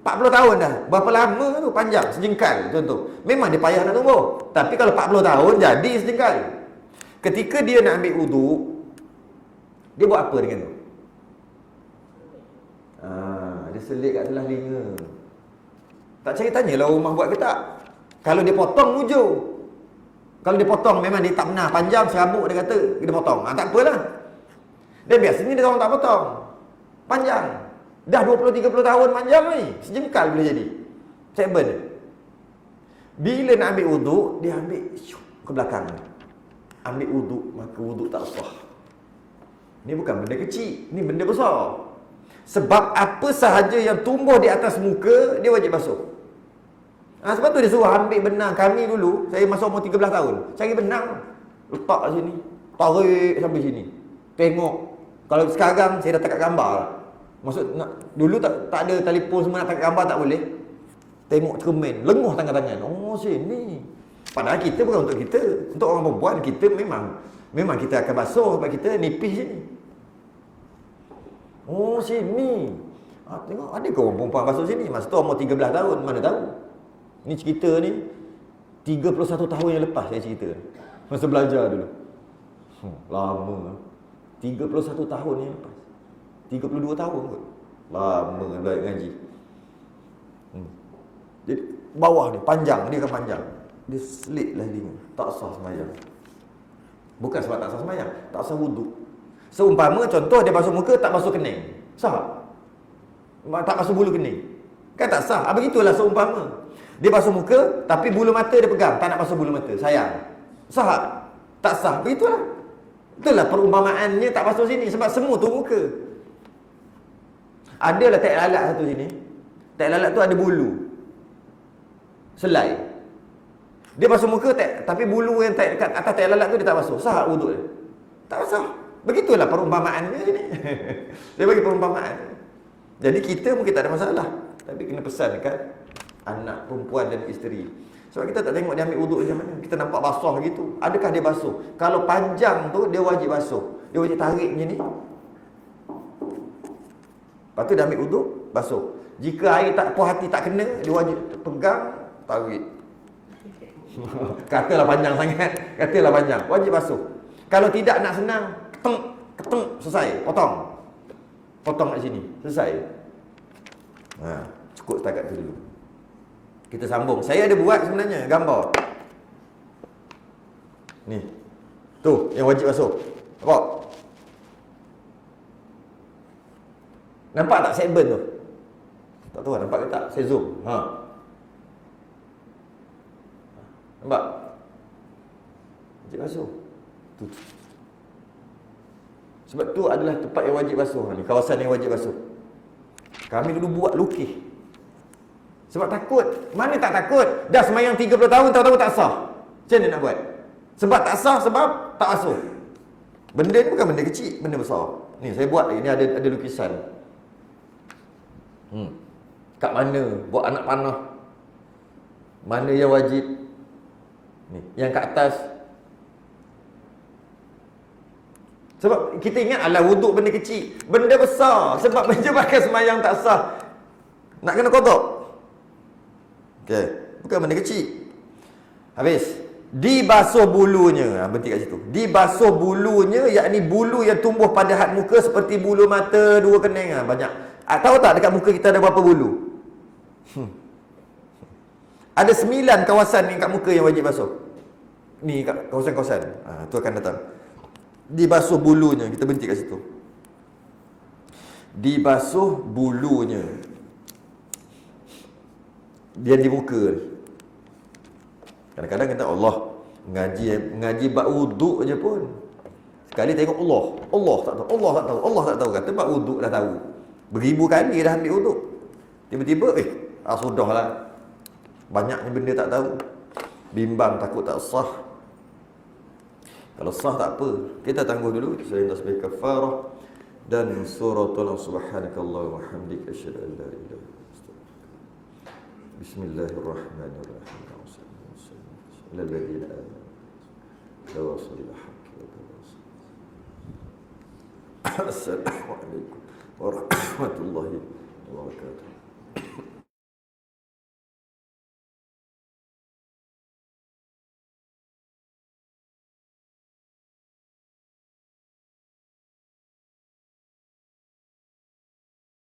40 tahun dah. Berapa lama tu? Panjang. Sejengkal contoh. Memang dia payah nak tumbuh. Tapi kalau 40 tahun, jadi sejengkal. Ketika dia nak ambil wuduk, dia buat apa dengan tu? Dia selit kat sebelah telinga. Tak cari tanyalah rumah buat ke tak? Kalau dia potong hujung. Kalau dia potong memang dia tak benar. Panjang serabut dia kata. Dia potong. Tak apalah. Dan biasanya dia orang tak potong. Panjang. Dah 20-30 tahun panjang ni. Sejengkal boleh jadi. Segmen. Bila nak ambil wuduk, dia ambil ke belakang. Ambil wuduk, maka wuduk tak sah. Ni bukan benda kecil. Ni benda besar. Sebab apa sahaja yang tumbuh di atas muka, dia wajib basuh. Sebab tu dia suruh ambil benang. Kami dulu, saya masuk umur 13 tahun, cari benang, letak kat sini, tarik sampai sini, tengok. Kalau sekarang saya dah takat gambar lah. Maksud dulu tak ada telefon semua, nak takat gambar tak boleh. Tengok cermin, lenguh tangan-tangan. Oh sini. Padahal kita bukan untuk kita. Untuk orang perempuan, kita memang kita akan basuh sebab kita nipis sini. Oh sini. Tengok ada ke orang perempuan basuh sini? Masa tu umur 13 tahun, mana tahu. Ni cerita ni 31 tahun yang lepas saya cerita. Masa belajar dulu. Lama. 31 tahun yang lepas. 32 tahun kot. Lama belajar ngaji. Jadi bawah ni panjang, dia kan panjang. Dia selitlah telinga. Tak sah sembahyang. Bukan sebab tak sah sembahyang, tak sah wuduk. Seumpama contoh dia basuh muka tak basuh kening. Sah? Tak basuh bulu kening. Kan tak sah. Begitulah seumpama. Dia basuh muka, tapi bulu mata dia pegang. Tak nak basuh bulu mata. Sayang. Sah? Tak sah. Begitulah. Itulah perumpamaannya tak basuh sini. Sebab semua tu muka. Adalah tak lalat satu sini. Tak lalat tu ada bulu. Selai. Dia basuh muka, tapi bulu yang tak dekat atas tak lalat tu dia tak basuh. Sah wuduk dia? Tak sah. Begitulah perumpamaannya sini. Dia bagi perumpamaan. Jadi kita mungkin tak ada masalah. Tapi kena pesan dekat anak, perempuan dan isteri. Sebab kita tak tengok dia ambil wuduk macam mana. Kita nampak basuh gitu. Adakah dia basuh? Kalau panjang tu, dia wajib basuh. Dia wajib tarik macam ni. Lepas tu dia ambil wuduk, basuh. Jika air tak puas hati tak kena, dia wajib pegang, tarik. Katalah panjang sangat. Katalah panjang. Wajib basuh. Kalau tidak nak senang, keteng, selesai. Potong. Potong kat sini. Selesai. Cukup setakat tu dulu. Kita sambung. Saya ada buat sebenarnya gambar. Ni. Tu yang wajib basuh. Nampak? Nampak tak segmen tu? Tak tahu nampak ke tak? Saya zoom. Nampak? Wajib basuh. Tu. Sebab tu adalah tempat yang wajib basuh ni, kawasan yang wajib basuh. Kami dulu buat lukis. Sebab takut. Mana tak takut? Dah semayang 30 tahun tahu-tahu tak sah. Macam mana nak buat? Sebab tak sah, sebab tak basuh. Benda ni bukan benda kecil, benda besar. Ni saya buat lagi, ni ada lukisan. Kat mana buat anak panah? Mana yang wajib? Ni, yang kat atas. Sebab kita ingat alah wuduk benda kecil, benda besar. Sebab menyebabkan sembahyang tak sah. Nak kena qada. Okey, bukan benda kecil. Habis, dibasuh bulunya. Berhenti kat situ. Dibasuh bulunya, yakni bulu yang tumbuh pada had muka seperti bulu mata, dua kening. Banyak. Tahu tak dekat muka kita ada berapa bulu? Ada 9 kawasan yang kat muka yang wajib basuh. Ni kat kawasan-kawasan. Tu akan datang. Dibasuh bulunya. Kita berhenti kat situ. Dibasuh bulunya. Dia di muka. Kadang-kadang kita Allah ngaji bab wuduk je pun. Sekali tengok Allah tak tahu, Allah tak tahu. Kata bab wuduk dah tahu. Beribu kali dah ambil wuduk. Tiba-tiba sudahlah. Banyaknya benda tak tahu. Bimbang takut tak sah. Kalau sah tak apa. Kita tangguh dulu. Kita tasbih kafarah dan suratul subhanakallah wa hamdika asyhadu an la ilaha illa anta. Bismillahirrahmanirrahim. Lilladzina amanu. Tawassul haqq wa tawassul. Assalamualaikum warahmatullahi wabarakatuh.